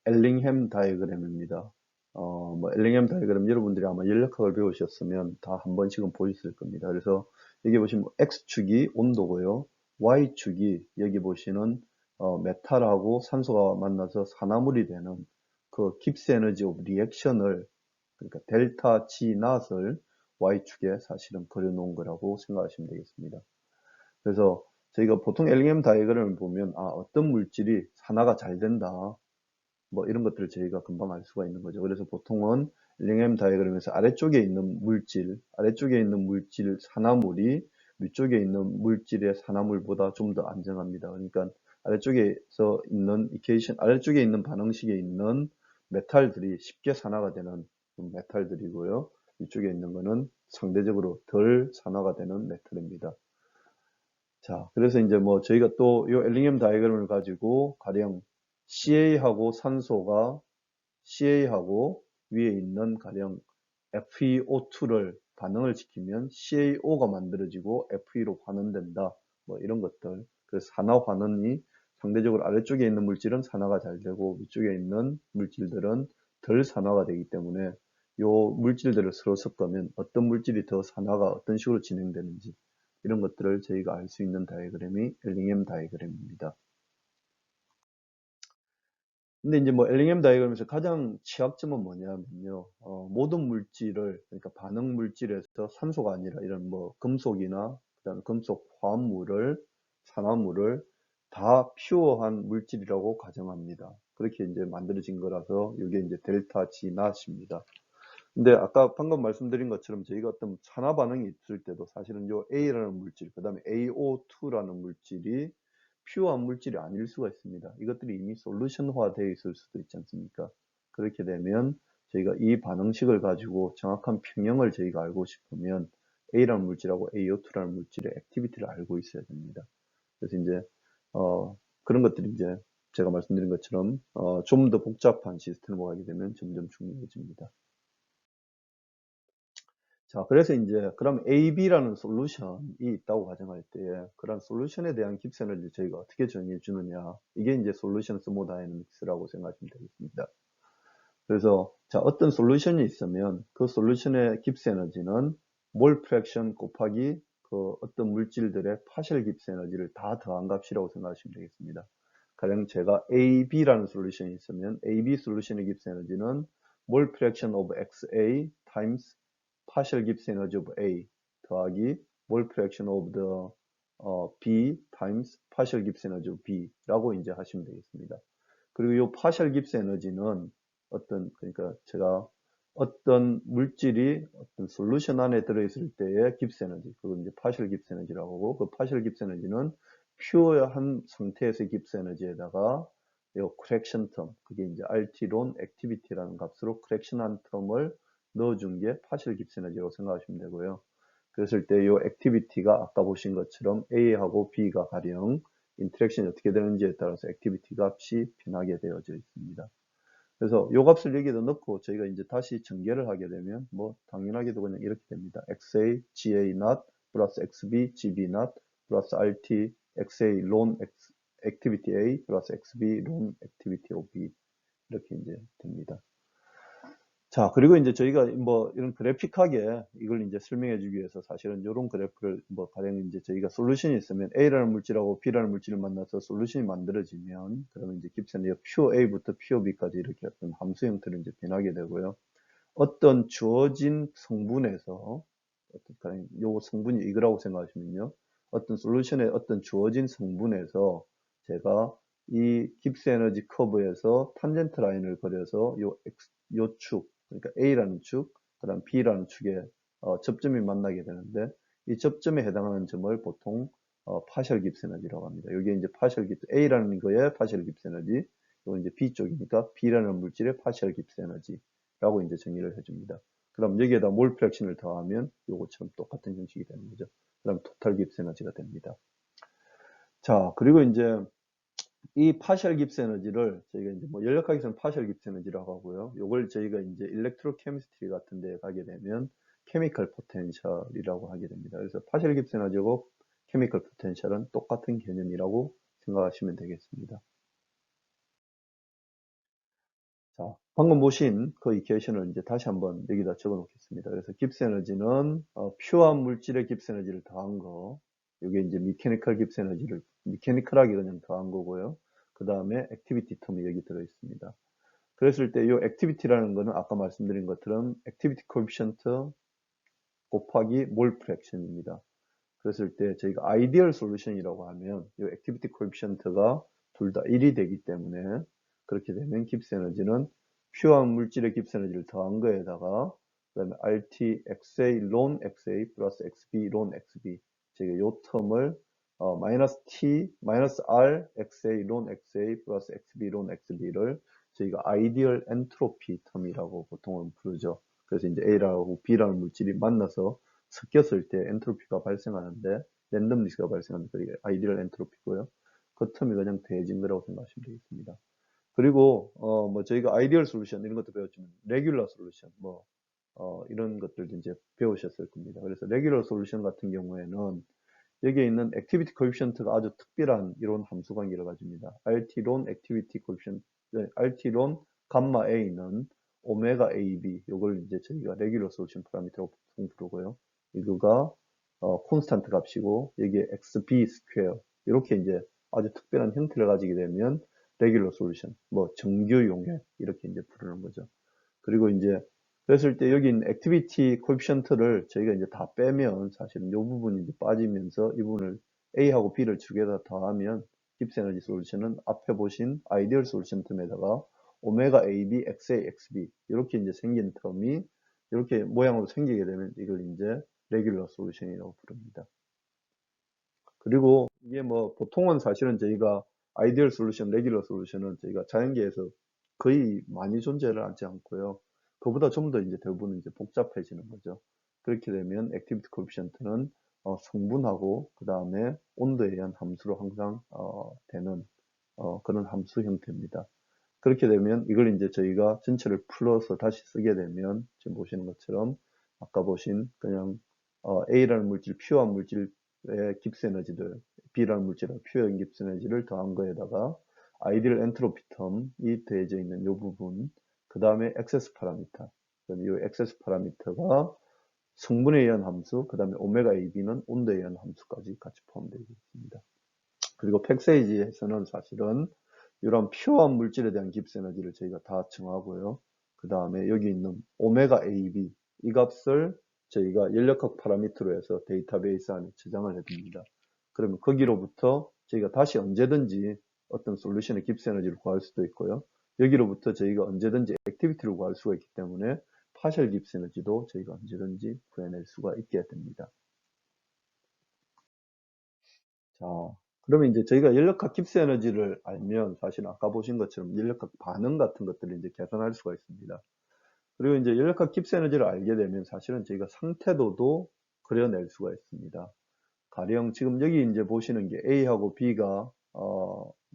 엘링햄 다이어그램입니다. 뭐 엘링햄 다이어그램 여러분들이 아마 연력학을 배우셨으면 다 한 번씩은 보셨을 겁니다. 그래서 여기 보시면 X축이 온도고요. Y축이 여기 보시는 메탈하고 산소가 만나서 산화물이 되는 그 깁스 에너지 오브 리액션을 그러니까 델타 G 낫을 Y축에 사실은 그려놓은 거라고 생각하시면 되겠습니다. 그래서 저희가 보통 엘링엠 다이어그램을 보면 어떤 물질이 산화가 잘 된다 뭐 이런 것들을 저희가 금방 알 수가 있는 거죠. 그래서 보통은 엘링엠 다이어그램에서 아래쪽에 있는 물질 산화물이 위쪽에 있는 물질의 산화물보다 좀 더 안정합니다. 그러니까 아래쪽에서 있는 아래쪽에 있는 반응식에 있는 메탈들이 쉽게 산화가 되는 메탈들이고요. 위쪽에 있는 거는 상대적으로 덜 산화가 되는 메탈입니다. 자, 그래서 이제 뭐 저희가 또 이 엘링엠 다이어그램을 가지고 가령 CA하고 산소가 CA하고 위에 있는 가령 FeO2를 반응을 시키면 CaO가 만들어지고 Fe로 환원된다. 뭐 이런 것들. 그래서 산화 환원이 상대적으로 아래쪽에 있는 물질은 산화가 잘 되고 위쪽에 있는 물질들은 덜 산화가 되기 때문에 요 물질들을 서로 섞으면 어떤 물질이 더 산화가 어떤 식으로 진행되는지 이런 것들을 저희가 알 수 있는 다이어그램이 엘링엠 다이어그램입니다. 근데 이제 뭐 엘링엠 다이어그램에서 가장 취약점은 뭐냐면요. 모든 물질을 그러니까 반응 물질에서 산소가 아니라 이런 뭐 금속이나 그다음에 금속 화합물을 산화물을 다 퓨어한 물질이라고 가정합니다. 그렇게 이제 만들어진 거라서 이게 이제 델타 G 낫입니다. 근데 아까 방금 말씀드린 것처럼 저희가 어떤 산화 반응이 있을 때도 사실은 요 A라는 물질, 그 다음에 AO2라는 물질이 퓨어한 물질이 아닐 수가 있습니다. 이것들이 이미 솔루션화 되어 있을 수도 있지 않습니까? 그렇게 되면 저희가 이 반응식을 가지고 정확한 평형을 저희가 알고 싶으면 A라는 물질하고 AO2라는 물질의 액티비티를 알고 있어야 됩니다. 그래서 이제 그런 것들이 이제 제가 말씀드린 것처럼 좀 더 복잡한 시스템으로 가게 되면 점점 중요해집니다. 자, 그래서 이제 그럼 AB라는 솔루션이 있다고 가정할 때 그런 솔루션에 대한 깁스 에너지를 저희가 어떻게 정의해 주느냐. 이게 이제 솔루션 스모다이너믹스라고 생각하시면 되겠습니다. 그래서 자, 어떤 솔루션이 있으면 그 솔루션의 깁스 에너지는 몰 프랙션 곱하기 그 어떤 물질들의 파셜 깁스 에너지를 다 더한 값이라고 생각하시면 되겠습니다. 가령 제가 AB라는 솔루션이 있으면 AB 솔루션의 깁스 에너지는 몰 프랙션 오브 XA times partial Gibbs energy of A 더하기 mole fraction of the B times partial Gibbs energy of B라고 이제 하시면 되겠습니다. 그리고 이 partial Gibbs energy는 그러니까 제가 어떤 물질이 어떤 솔루션 안에 들어있을 때의 깁스 에너지, 그건 이제 partial Gibbs energy라고 하고, 그 partial Gibbs energy는 퓨어한 상태에서의 깁스 에너지에다가 이 correction term, 그게 이제 RT 론 activity라는 값으로 correction한 term을 넣어준 게 파셜 깁스 에너지라고 생각하시면 되고요. 그랬을 때 이 액티비티가 아까 보신 것처럼 A하고 B가 가령 인터랙션이 어떻게 되는지에 따라서 액티비티 값이 변하게 되어져 있습니다. 그래서 이 값을 여기다 넣고 저희가 이제 다시 전개를 하게 되면 뭐 당연하게도 그냥 이렇게 됩니다. XA, GA not 플러스 XB, GB not 플러스 RT, XA 론 액티비티 A 플러스 XB 론 액티비티 OB 이렇게 이제 됩니다. 자, 그리고 이제 저희가 뭐 이런 그래픽하게 이걸 이제 설명해 주기 위해서 사실은 이런 그래프를 뭐 가령 이제 저희가 솔루션이 있으면 A라는 물질하고 B라는 물질을 만나서 솔루션이 만들어지면 그러면 이제 깁스는 퓨어 A부터 퓨어 B까지 이렇게 어떤 함수 형태로 이제 변하게 되고요. 어떤 주어진 성분에서 가령 요 성분이 이거라고 생각하시면요. 어떤 솔루션의 어떤 주어진 성분에서 제가 이 깁스 에너지 커브에서 탄젠트 라인을 그려서 요 축, 그러니까 A라는 축, 그 다음 B라는 축에 접점이 만나게 되는데 이 접점에 해당하는 점을 보통 파셜 깁스 에너지라고 합니다. 여기 이제 파셜 깁스 A라는 거에 파셜 깁스 에너지, 이건 이제 B 쪽이니까 B라는 물질의 파셜 깁스 에너지라고 이제 정의를 해줍니다. 그럼 여기에다 몰 프랙션을 더하면 요것처럼 똑같은 형식이 되는 거죠. 그럼 토탈 깁스 에너지가 됩니다. 자, 그리고 이제 이 파셜 깁스 에너지를 저희가 이제 뭐 연력학에서는 파셜 깁스 에너지라고 하고요. 요걸 저희가 이제 일렉트로 케미스트리 같은 데 가게 되면 케미컬 포텐셜이라고 하게 됩니다. 그래서 파셜 깁스 에너지하고 케미컬 포텐셜은 똑같은 개념이라고 생각하시면 되겠습니다. 자, 방금 보신 그 이퀘이션을 이제 다시 한번 여기다 적어 놓겠습니다. 그래서 깁스 에너지는 퓨어한 물질의 깁스 에너지를 더한 거, 이게 이제 미케니컬 깁스 에너지를 미케니컬하게 그냥 더한 거고요. 그 다음에 액티비티 텀이 여기 들어 있습니다. 그랬을 때 이 액티비티라는 거는 아까 말씀드린 것처럼 액티비티 코에피션트 곱하기 몰 프랙션입니다. 그랬을 때 저희가 아이디얼 솔루션이라고 하면 이 액티비티 코에피션트가 둘 다 1이 되기 때문에 그렇게 되면 깁스 에너지는 퓨어한 물질의 깁스 에너지를 더한 거에다가 그다음에 RT XA ln XA 플러스 XB ln XB 저희가 요 텀을 마이너스 T 마이너스 R XA ln XA 플러스 XB ln XB를 저희가 아이디얼 엔트로피 텀이라고 보통은 부르죠. 그래서 이제 A라고 B라는 물질이 만나서 섞였을 때 엔트로피가 발생하는데 랜덤리스가 발생하는 그게 아이디얼 엔트로피고요. 그 텀이 그냥 더해진 거라고 생각하시면 되겠습니다. 그리고 뭐 저희가 아이디얼 솔루션 이런 것도 배웠지만 레귤러 솔루션 뭐 이런 것들도 이제 배우셨을 겁니다. 그래서 레귤러 솔루션 같은 경우에는 여기에 있는 액티비티 코에피션트가 아주 특별한 이론 함수 관계를 가집니다. RT론 액티비티 코에피션트, RT론 감마 A는 오메가 AB, 요걸 이제 저희가 레귤러 솔루션 파라미터라고 보통 부르고요. 이거가 콘스탄트 값이고 여기에 XB 스퀘어 이렇게 이제 아주 특별한 형태를 가지게 되면 레귤러 솔루션, 뭐 정규 용해 이렇게 이제 부르는 거죠. 그리고 이제 그랬을 때 여기 있는 액티비티 코에피션트를 저희가 이제 다 빼면 사실은 이 부분이 이제 빠지면서 이 부분을 A하고 B를 두 개 다 더하면 깁스 에너지 솔루션은 앞에 보신 아이디얼 솔루션 텀에다가 오메가 AB, XA, XB 이렇게 이제 생긴 텀이 이렇게 모양으로 생기게 되면 이걸 이제 레귤러 솔루션이라고 부릅니다. 그리고 이게 뭐 보통은 사실은 저희가 아이디얼 솔루션, 레귤러 솔루션은 저희가 자연계에서 거의 많이 존재를 하지 않고요. 그보다 좀 더 이제 대부분 이제 복잡해지는 거죠. 그렇게 되면 액티비티 코에피션트는 성분하고 그 다음에 온도에 의한 함수로 항상 되는 그런 함수 형태입니다. 그렇게 되면 이걸 이제 저희가 전체를 풀어서 다시 쓰게 되면 지금 보시는 것처럼 아까 보신 그냥 A라는 물질, 퓨어한 물질의 깁스 에너지들, B라는 물질의 퓨어한 깁스 에너지를 더한 거에다가 아이디얼 엔트로피 텀이 더해져 있는 이 부분, 그 다음에 액세스 파라미터, 이 액세스 파라미터가 성분에 의한 함수, 그 다음에 오메가 AB는 온도에 의한 함수까지 같이 포함되어 있습니다. 그리고 팩세이지에서는 사실은 이런 퓨어한 물질에 대한 깁스 에너지를 저희가 다 정하고요. 그 다음에 여기 있는 오메가 AB 이 값을 저희가 연력학 파라미터로 해서 데이터베이스 안에 저장을 해둡니다. 그러면 거기로부터 저희가 다시 언제든지 어떤 솔루션의 깁스 에너지를 구할 수도 있고요. 여기로부터 저희가 언제든지 액티비티를 구할 수가 있기 때문에 파셜 깁스 에너지도 저희가 언제든지 구해낼 수가 있게 됩니다. 자, 그러면 이제 저희가 연력학 깁스 에너지를 알면 사실 아까 보신 것처럼 연력학 반응 같은 것들을 이제 계산할 수가 있습니다. 그리고 이제 연력학 깁스 에너지를 알게 되면 사실은 저희가 상태도도 그려낼 수가 있습니다. 가령 지금 여기 이제 보시는 게 A하고 B가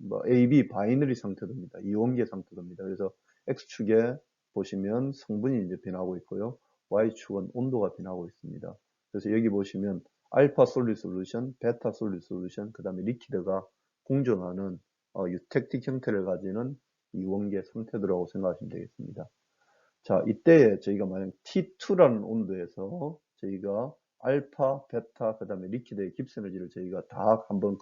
뭐 A, B 바이너리 상태도입니다. 이온계 상태도입니다. 그래서 X축에 보시면 성분이 이제 변하고 있고요. Y축은 온도가 변하고 있습니다. 그래서 여기 보시면 알파 솔리 솔루션, 베타 솔리 솔루션, 그 다음에 리퀴드가 공존하는 유택틱 형태를 가지는 이온계 상태도라고 생각하시면 되겠습니다. 자, 이때 저희가 만약 T2라는 온도에서 저희가 알파, 베타, 그 다음에 리퀴드의 깁스 에너지를 저희가 다 한번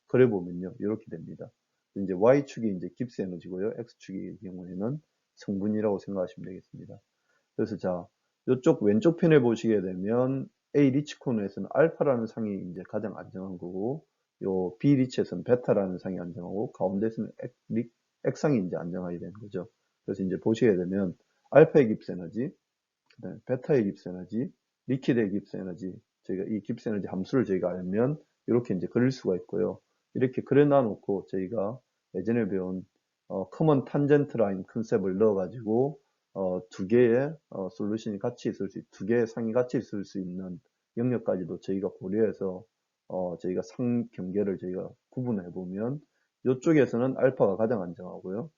그려보면요. 이렇게 됩니다. 이제 Y축이 이제 깁스 에너지고요. X축의 경우에는 성분이라고 생각하시면 되겠습니다. 그래서 자, 이쪽 왼쪽 편에 보시게 되면 A 리치 코너에서는 알파라는 상이 이제 가장 안정한 거고, 요 B 리치에서는 베타라는 상이 안정하고, 가운데서는 X상이 이제 안정하게 되는 거죠. 그래서 이제 보시게 되면 알파의 깁스 에너지, 그다음에 베타의 깁스 에너지, 리퀴드의 깁스 에너지, 저희가 이 깁스 에너지 함수를 저희가 알면 이렇게 이제 그릴 수가 있고요. 이렇게 그려놔 놓고 저희가 예전에 배운 커먼 탄젠트 라인 컨셉을 넣어가지고 두 개의 솔루션이 같이 있을 두 개의 상이 같이 있을 수 있는 영역까지도 저희가 고려해서 저희가 상 경계를 저희가 구분해 보면 이쪽에서는 알파가 가장 안정하고요.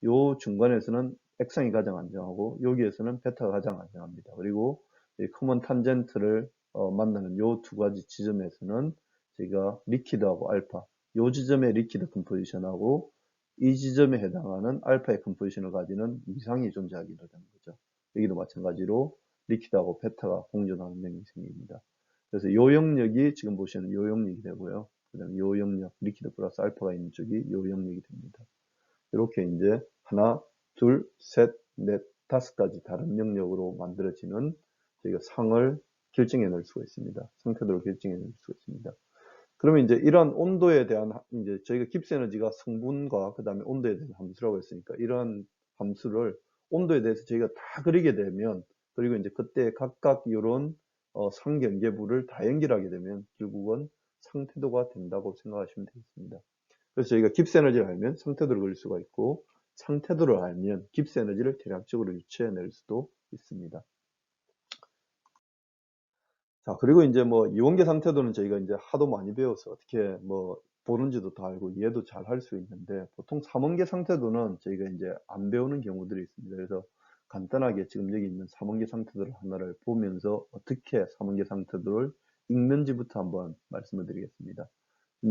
요 중간에서는 액상이 가장 안정하고 여기에서는 베타가 가장 안정합니다. 그리고 이 커먼 탄젠트를 만나는 요 두 가지 지점에서는 저희가 리퀴드하고 알파, 요 지점의 리퀴드 컴포지션하고 이 지점에 해당하는 알파의 컴포지션을 가지는 이상이 존재하게 되는 거죠. 여기도 마찬가지로 리퀴드하고 베타가 공존하는 영역이 생깁니다. 그래서 요 영역이 지금 보시는 요 영역이 되고요. 그 다음에 요 영역, 리퀴드 플러스 알파가 있는 쪽이 요 영역이 됩니다. 이렇게 이제 하나, 둘, 셋, 넷, 다섯 가지 다른 영역으로 만들어지는 저희가 상을 결정해낼 수가 있습니다. 상태도를 결정해낼 수가 있습니다. 그러면 이제 이러한 온도에 대한 이제 저희가 깁스 에너지가 성분과 그 다음에 온도에 대한 함수라고 했으니까 이러한 함수를 온도에 대해서 저희가 다 그리게 되면 그리고 이제 그때 각각 이런 상경계부를 다 연결하게 되면 결국은 상태도가 된다고 생각하시면 되겠습니다. 그래서 저희가 깁스 에너지를 알면 상태도를 그릴 수가 있고 상태도를 알면 깁스 에너지를 대략적으로 유추해낼 수도 있습니다. 자, 그리고 이제 뭐 이원계 상태도는 저희가 이제 하도 많이 배워서 어떻게 뭐 보는지도 다 알고 이해도 잘 할 수 있는데 보통 3원계 상태도는 저희가 이제 안 배우는 경우들이 있습니다. 그래서 간단하게 지금 여기 있는 3원계 상태도를 하나를 보면서 어떻게 3원계 상태도를 읽는지부터 한번 말씀을 드리겠습니다.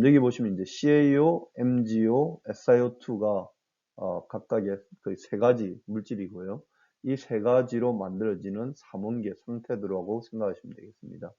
여기 보시면 이제 CaO, MgO, SiO2가 각각의 그 세 가지 물질이고요. 이 세 가지로 만들어지는 3원계 상태도라고 생각하시면 되겠습니다.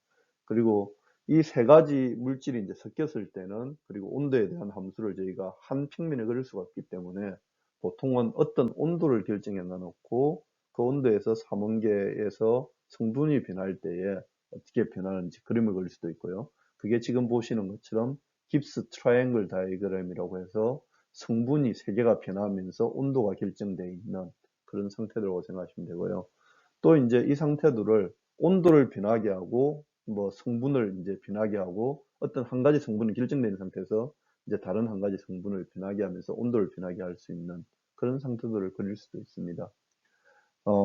그리고 이 세 가지 물질이 이제 섞였을 때는 그리고 온도에 대한 함수를 저희가 한 평면에 그릴 수가 없기 때문에 보통은 어떤 온도를 결정해 놔놓고 그 온도에서 3원계에서 성분이 변할 때에 어떻게 변하는지 그림을 그릴 수도 있고요. 그게 지금 보시는 것처럼 깁스 트라이앵글 다이그램이라고 해서 성분이 세 개가 변하면서 온도가 결정되어 있는 그런 상태라고 생각하시면 되고요. 또 이제 이 상태들을 온도를 변하게 하고 뭐 성분을 이제 변하게 하고 어떤 한 가지 성분이 결정되는 상태에서 이제 다른 한 가지 성분을 변하게 하면서 온도를 변하게 할 수 있는 그런 상태들을 그릴 수도 있습니다.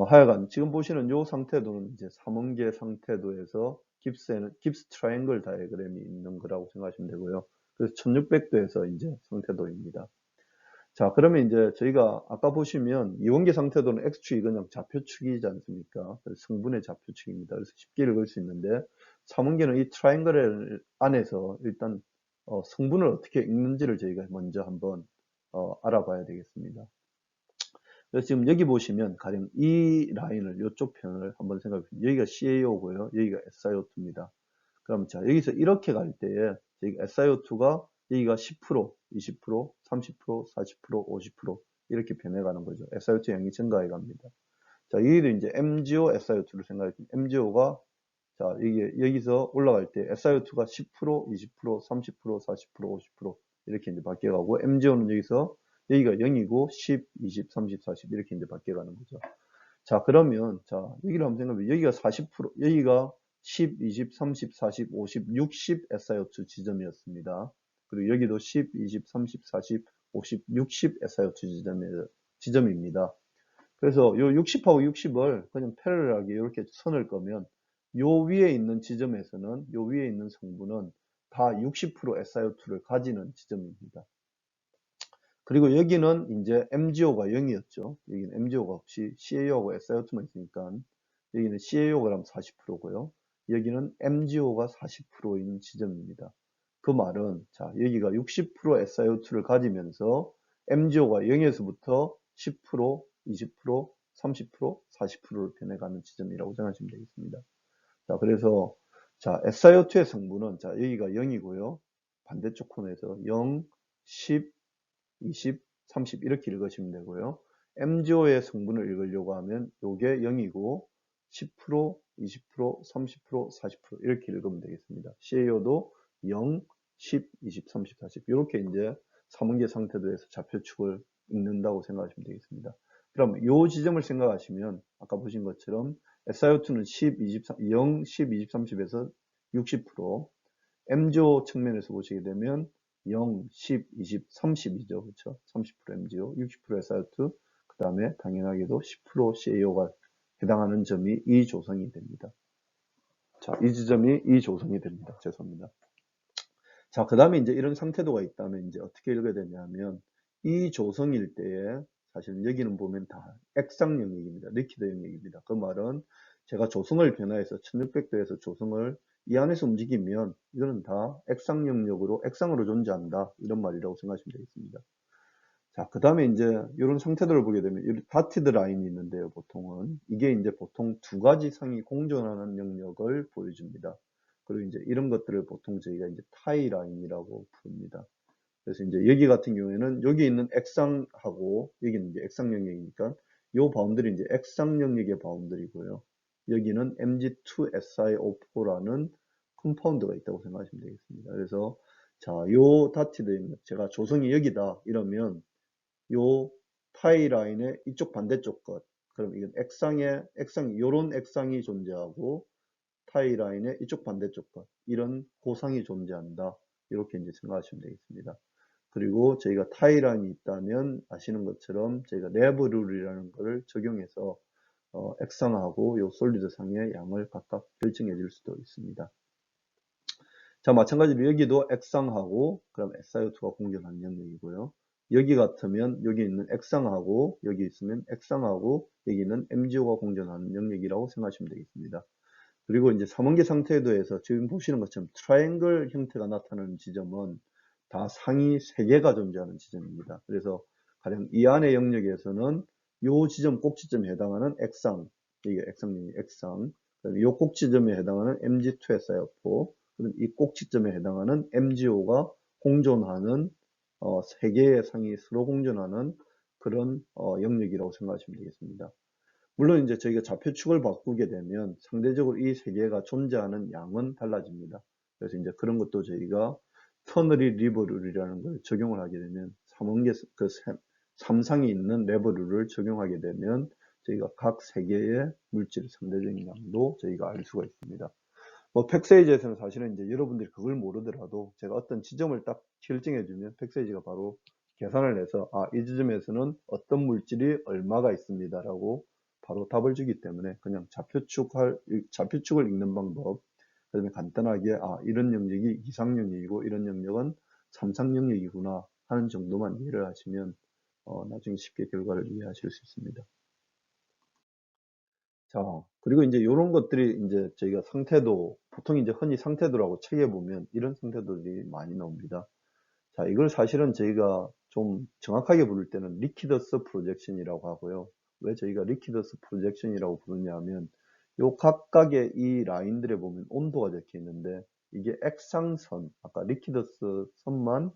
하여간 지금 보시는 이 상태도는 이제 3원계 상태도에서 깁스 트라이앵글 다이어그램이 있는 거라고 생각하시면 되고요. 그래서 1600도에서 이제 상태도입니다. 자, 그러면 이제 저희가 아까 보시면 이원계 상태도는 X축이 그냥 좌표축이지 않습니까? 그래서 성분의 좌표축입니다. 그래서 쉽게 읽을 수 있는데 3원계는 이 트라이앵글 안에서 일단 성분을 어떻게 읽는지를 저희가 먼저 한번 알아봐야 되겠습니다. 그래서 지금 여기 보시면 가령 이 라인을 이쪽 편을 한번 생각해 보시면 여기가 CaO고요. 여기가 SiO2입니다. 그럼 자 여기서 이렇게 갈 때에 여기가 SiO2가 여기가 10%, 20%, 30%, 40%, 50% 이렇게 변해가는 거죠. SiO2 양이 증가해 갑니다. 자 여기도 이제 MgO, SiO2를 생각해 보면 MgO가 자 이게 여기서 올라갈 때 SiO2가 10%, 20%, 30%, 40%, 50% 이렇게 이제 바뀌어가고 MgO는 여기서 여기가 0이고 10, 20, 30, 40 이렇게 이제 바뀌어가는 거죠. 자 그러면 자 여기를 한번 생각해 보면 여기가 40% 여기가 10, 20, 30, 40, 50, 60 SiO2 지점이었습니다. 그리고 여기도 10, 20, 30, 40, 50, 60 SiO2 지점입니다. 그래서 요 60하고 60을 그냥 패러렐하게 이렇게 선을 그면 요 위에 있는 지점에서는 요 위에 있는 성분은 다 60% SiO2를 가지는 지점입니다. 그리고 여기는 이제 MgO가 0이었죠. 여기는 MgO가 없이 CaO하고 SiO2만 있으니까 여기는 CaO가 그럼 40%고요. 여기는 MgO가 40%인 지점입니다. 그 말은 자 여기가 60% SiO2를 가지면서 MgO가 0에서부터 10%, 20%, 30%, 40%를 변해가는 지점이라고 생각하시면 되겠습니다. 자 그래서 자 SiO2의 성분은 자 여기가 0이고요. 반대쪽 코너에서 0, 10, 20, 30 이렇게 읽으시면 되고요. MgO의 성분을 읽으려고 하면 이게 0이고 10%, 20%, 30%, 40% 이렇게 읽으면 되겠습니다. CaO도 0, 10, 20, 30, 40 이렇게 이제 3원계 상태도에서 좌표축을 읽는다고 생각하시면 되겠습니다. 그럼 이 지점을 생각하시면 아까 보신 것처럼 SiO2는 10, 20, 0, 10, 20, 30에서 60%, MgO 측면에서 보시게 되면 0, 10, 20, 30이죠. 그렇죠? 30% MgO, 60% SiO2. 그 다음에 당연하게도 10% CAO가 해당하는 점이 이 조성이 됩니다. 자, 이 지점이 이 조성이 됩니다. 죄송합니다. 자, 그 다음에 이제 이런 상태도가 있다면 이제 어떻게 읽어야 되냐면 이 조성일 때에 사실 여기는 보면 다 액상 영역입니다. 리퀴드 영역입니다. 그 말은 제가 조성을 변화해서 1600도에서 조성을 이 안에서 움직이면 이거는 다 액상 영역으로 액상으로 존재한다. 이런 말이라고 생각하시면 되겠습니다. 자, 그 다음에 이제 이런 상태들을 보게 되면 이 다티드 라인이 있는데요. 보통은 이게 이제 보통 두 가지 상이 공존하는 영역을 보여줍니다. 그리고 이제 이런 것들을 보통 저희가 이제 타이 라인이라고 부릅니다. 그래서 이제 여기 같은 경우에는 여기 있는 액상하고 여기는 이제 액상 영역이니까 요 바운드리 이제 액상 영역의 바운드리고요. 여기는 MG2SiO4라는 컴파운드가 있다고 생각하시면 되겠습니다. 그래서 자, 요 다티드 영역 제가 조성이 여기다 이러면 요 타이 라인의 이쪽 반대쪽 것. 그럼 이건 액상이, 요런 액상이 존재하고 타이 라인의 이쪽 반대쪽 것. 이런 고상이 존재한다. 이렇게 이제 생각하시면 되겠습니다. 그리고 저희가 타이 라인이 있다면 아시는 것처럼 저희가 내부 룰이라는 것을 적용해서 액상하고 요 솔리드 상의 양을 각각 결정해 줄 수도 있습니다. 자, 마찬가지로 여기도 액상하고 그럼 SiO2가 공존하는 영역이고요. 여기 같으면 여기 있는 액상하고 여기 있으면 액상하고 여기는 MgO가 공존하는 영역이라고 생각하시면 되겠습니다. 그리고 이제 삼원계 상태도에서 지금 보시는 것처럼 트라이앵글 형태가 나타나는 지점은 다 상이 3개가 존재하는 지점입니다. 그래서 가령 이 안의 영역에서는 이 지점 꼭지점에 해당하는 액상, 이게 액상이 액상, 이 꼭지점에 해당하는 MG2SiO4, 그럼 이 꼭지점에 해당하는 MgO가 공존하는 3개의 상이 서로 공존하는 그런 영역이라고 생각하시면 되겠습니다. 물론 이제 저희가 좌표축을 바꾸게 되면 상대적으로 이 세 개가 존재하는 양은 달라집니다. 그래서 이제 그런 것도 저희가 터너리 리버룰이라는 걸 적용을 하게 되면 3상이 있는 레버룰을 적용하게 되면 저희가 각 세 개의 물질 상대적인 양도 저희가 알 수가 있습니다. 뭐 팩세이지에서는 사실은 이제 여러분들이 그걸 모르더라도 제가 어떤 지점을 딱 결정해 주면 팩세이지가 바로 계산을 해서 이 지점에서는 어떤 물질이 얼마가 있습니다라고 바로 답을 주기 때문에 그냥 좌표축을 읽는 방법, 그 다음에 간단하게 이런 영역이 이상 영역이고 이런 영역은 삼상 영역이구나 하는 정도만 이해를 하시면 나중에 쉽게 결과를 이해하실 수 있습니다. 자, 그리고 이제 이런 것들이 이제 저희가 상태도, 보통 이제 흔히 상태도라고 책에 보면 이런 상태도들이 많이 나옵니다. 자, 이걸 사실은 저희가 좀 정확하게 부를 때는 리퀴더스 프로젝션이라고 하고요. 왜 저희가 리퀴더스 프로젝션이라고 부르냐 하면 요 각각의 이 라인들에 보면 온도가 적혀 있는데 이게 액상선, 아까 리퀴더스 선만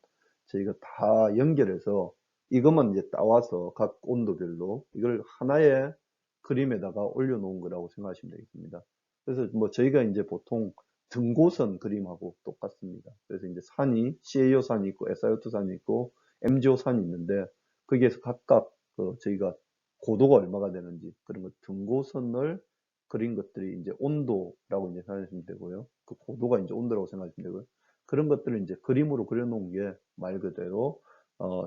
저희가 다 연결해서 이것만 이제 따와서 각 온도별로 이걸 하나의 그림에다가 올려놓은 거라고 생각하시면 되겠습니다. 그래서 뭐 저희가 이제 보통 등고선 그림하고 똑같습니다. 그래서 이제 산이 CaO 산이 있고 SiO2 산이 있고 MgO 산이 있는데 거기에서 각각 저희가 고도가 얼마가 되는지 그런 거 등고선을 그린 것들이 이제 온도라고 이제 생각하시면 되고요. 그 고도가 이제 온도라고 생각하시면 되고요. 그런 것들을 이제 그림으로 그려놓은 게 말 그대로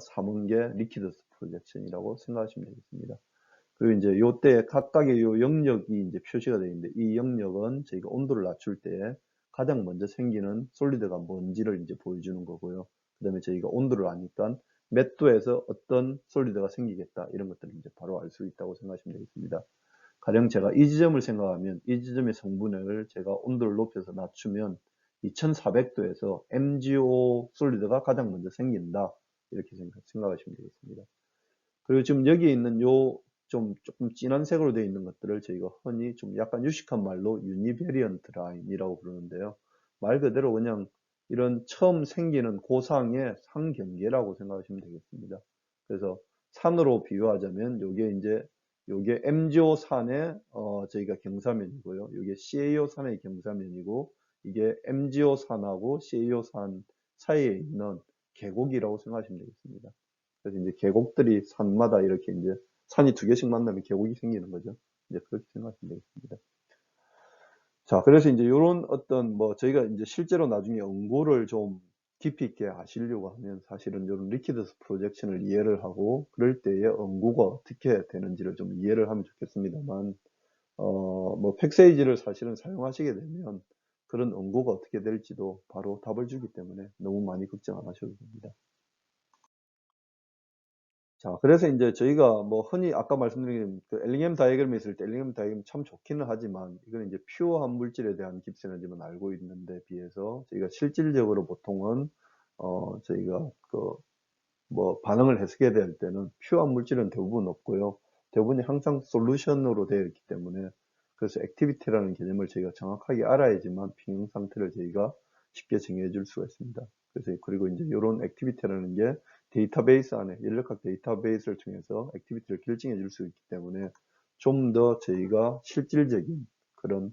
삼원계 리퀴드스 프로젝션이라고 생각하시면 되겠습니다. 그리고 이제 요때 각각의 요 영역이 이제 표시가 되어 있는데 이 영역은 저희가 온도를 낮출 때 가장 먼저 생기는 솔리드가 뭔지를 이제 보여주는 거고요. 그 다음에 저희가 온도를 아니까 몇 도에서 어떤 솔리드가 생기겠다 이런 것들을 이제 바로 알 수 있다고 생각하시면 되겠습니다. 가령 제가 이 지점을 생각하면 이 지점의 성분을 제가 온도를 높여서 낮추면 2400도에서 MgO 솔리드가 가장 먼저 생긴다 이렇게 생각하시면 되겠습니다. 그리고 지금 여기 있는 요 조금 진한 색으로 되어 있는 것들을 저희가 흔히 좀 약간 유식한 말로 유니베리언트 라인이라고 부르는데요. 말 그대로 그냥 이런 처음 생기는 고상의 상경계라고 생각하시면 되겠습니다. 그래서 산으로 비유하자면 요게 MgO 산의 저희가 경사면이고요. 요게 CaO 산의 경사면이고 이게 MgO 산하고 CaO 산 사이에 있는 계곡이라고 생각하시면 되겠습니다. 그래서 이제 계곡들이 산마다 이렇게 이제 산이 2개씩 만나면 계곡이 생기는 거죠. 이제 그렇게 생각하시면 되겠습니다. 자, 그래서 이제 이런 어떤 뭐 저희가 이제 실제로 나중에 응고를 좀 깊이 있게 아시려고 하면 사실은 이런 리퀴드스 프로젝션을 이해를 하고 그럴 때의 응고가 어떻게 되는지를 좀 이해를 하면 좋겠습니다만 뭐 팩세이지를 사실은 사용하시게 되면 그런 응고가 어떻게 될지도 바로 답을 주기 때문에 너무 많이 걱정 안 하셔도 됩니다. 자, 그래서 이제 저희가 뭐 흔히 아까 말씀드린 그 엘링햄 다이어그램이 있을 때 엘링햄 다이어그램 참 좋기는 하지만 이거는 이제 퓨어한 물질에 대한 깁스 에너지만 알고 있는데 비해서 저희가 실질적으로 보통은 저희가 그 뭐 반응을 해석해야 될 때는 퓨어한 물질은 대부분 없고요. 대부분이 항상 솔루션으로 되어 있기 때문에 그래서 액티비티라는 개념을 저희가 정확하게 알아야지만平衡 상태를 저희가 쉽게 정해 줄 수가 있습니다. 그래서 그리고 이제 이런 액티비티라는 게 데이터베이스 안에 인력학 데이터베이스를 통해서 액티비티를 결정해 줄 수 있기 때문에 좀 더 저희가 실질적인 그런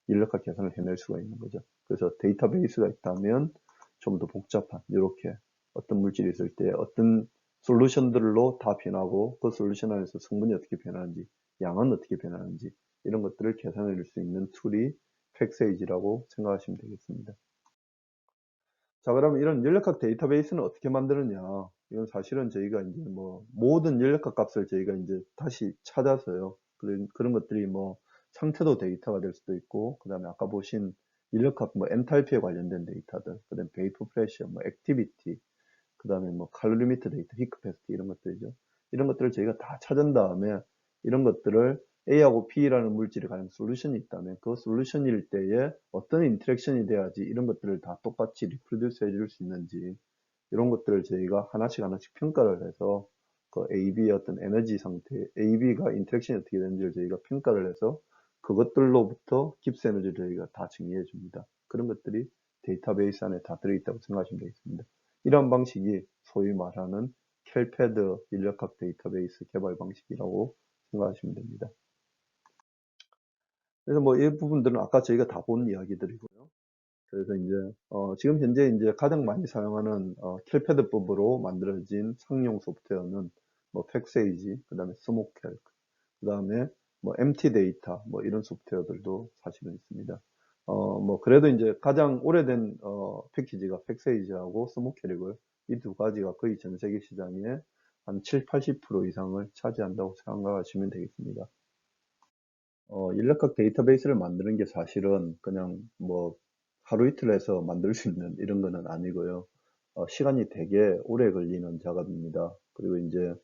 인력학 계산을 해낼 수가 있는 거죠. 그래서 데이터베이스가 있다면 좀 더 복잡한 이렇게 어떤 물질이 있을 때 어떤 솔루션들로 다 변하고 그 솔루션 안에서 성분이 어떻게 변하는지 양은 어떻게 변하는지 이런 것들을 계산해 줄 수 있는 툴이 팩세이지라고 생각하시면 되겠습니다. 자, 그러면 이런 인력학 데이터베이스는 어떻게 만드느냐? 이건 사실은 저희가 이제 뭐 모든 인력학 값을 저희가 이제 다시 찾아서요. 그런 것들이 뭐 상태도 데이터가 될 수도 있고, 그 다음에 아까 보신 인력학 뭐 엔탈피에 관련된 데이터들, 그 다음에 베이퍼 프레셔, 뭐 액티비티, 그 다음에 뭐 칼로리미터 데이터, 히크패스티 이런 것들이죠. 이런 것들을 저희가 다 찾은 다음에 이런 것들을 A하고 B라는 물질이 가진 솔루션이 있다면 그 솔루션일 때에 어떤 인터랙션이 돼야지 이런 것들을 다 똑같이 리프로듀스 해줄 수 있는지 이런 것들을 저희가 하나씩 하나씩 평가를 해서 그 AB의 어떤 에너지 상태, AB가 인터랙션이 어떻게 되는지를 저희가 평가를 해서 그것들로부터 깁스 에너지를 저희가 다 정의해 줍니다. 그런 것들이 데이터베이스 안에 다 들어있다고 생각하시면 되겠습니다. 이런 방식이 소위 말하는 켈패드 인력학 데이터베이스 개발 방식이라고 생각하시면 됩니다. 그래서 뭐 이 부분들은 아까 저희가 다 본 이야기들이고요. 그래서 이제 지금 현재 이제 가장 많이 사용하는 캘패드법으로 만들어진 상용 소프트웨어는 뭐 팩세이지, 그다음에 스모켈, 그다음에 뭐 MT 데이터 뭐 이런 소프트웨어들도 사실은 있습니다. 뭐 그래도 이제 가장 오래된 패키지가 팩세이지하고 스모켈이고요. 이 두 가지가 거의 전 세계 시장의 한 7, 80% 이상을 차지한다고 생각하시면 되겠습니다. 인력학 데이터베이스를 만드는 게 사실은 그냥 뭐 하루 이틀 해서 만들 수 있는 이런 거는 아니고요. 시간이 되게 오래 걸리는 작업입니다. 그리고 이제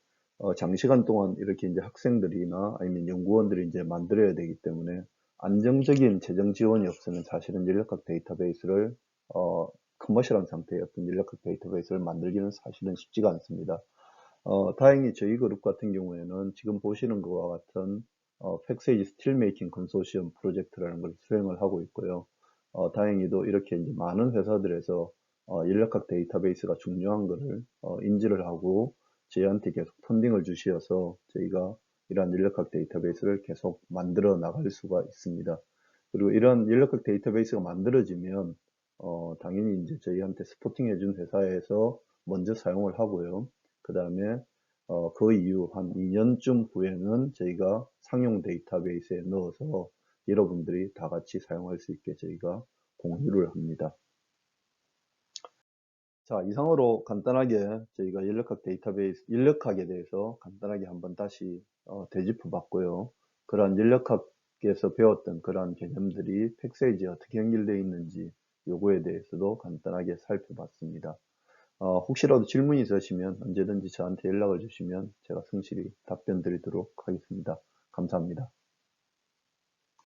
장시간 동안 이렇게 이제 학생들이나 아니면 연구원들이 이제 만들어야 되기 때문에 안정적인 재정 지원이 없으면 사실은 인력학 데이터베이스를 커머셜한 상태의 어떤 인력학 데이터베이스를 만들기는 사실은 쉽지가 않습니다. 다행히 저희 그룹 같은 경우에는 지금 보시는 것과 같은 팩세이지 스틸 메이킹 컨소시엄 프로젝트라는 걸 수행을 하고 있고요. 다행히도 이렇게 이제 많은 회사들에서 인력학 데이터베이스가 중요한 것을 인지를 하고 저희한테 계속 펀딩을 주시어서 저희가 이러한 인력학 데이터베이스를 계속 만들어 나갈 수가 있습니다. 그리고 이런 인력학 데이터베이스가 만들어지면 당연히 이제 저희한테 스포팅 해준 회사에서 먼저 사용을 하고요. 그 다음에 그 이후 한 2년쯤 후에는 저희가 상용 데이터베이스에 넣어서 여러분들이 다 같이 사용할 수 있게 저희가 공유를 합니다. 자, 이상으로 간단하게 저희가 인력학 데이터베이스, 인력학에 대해서 간단하게 한번 다시 되짚어 봤고요. 그러한 인력학에서 배웠던 그러한 개념들이 팩세이지에 어떻게 연결되어 있는지 요거에 대해서도 간단하게 살펴봤습니다. 혹시라도 질문이 있으시면 언제든지 저한테 연락을 주시면 제가 성실히 답변 드리도록 하겠습니다. 감사합니다.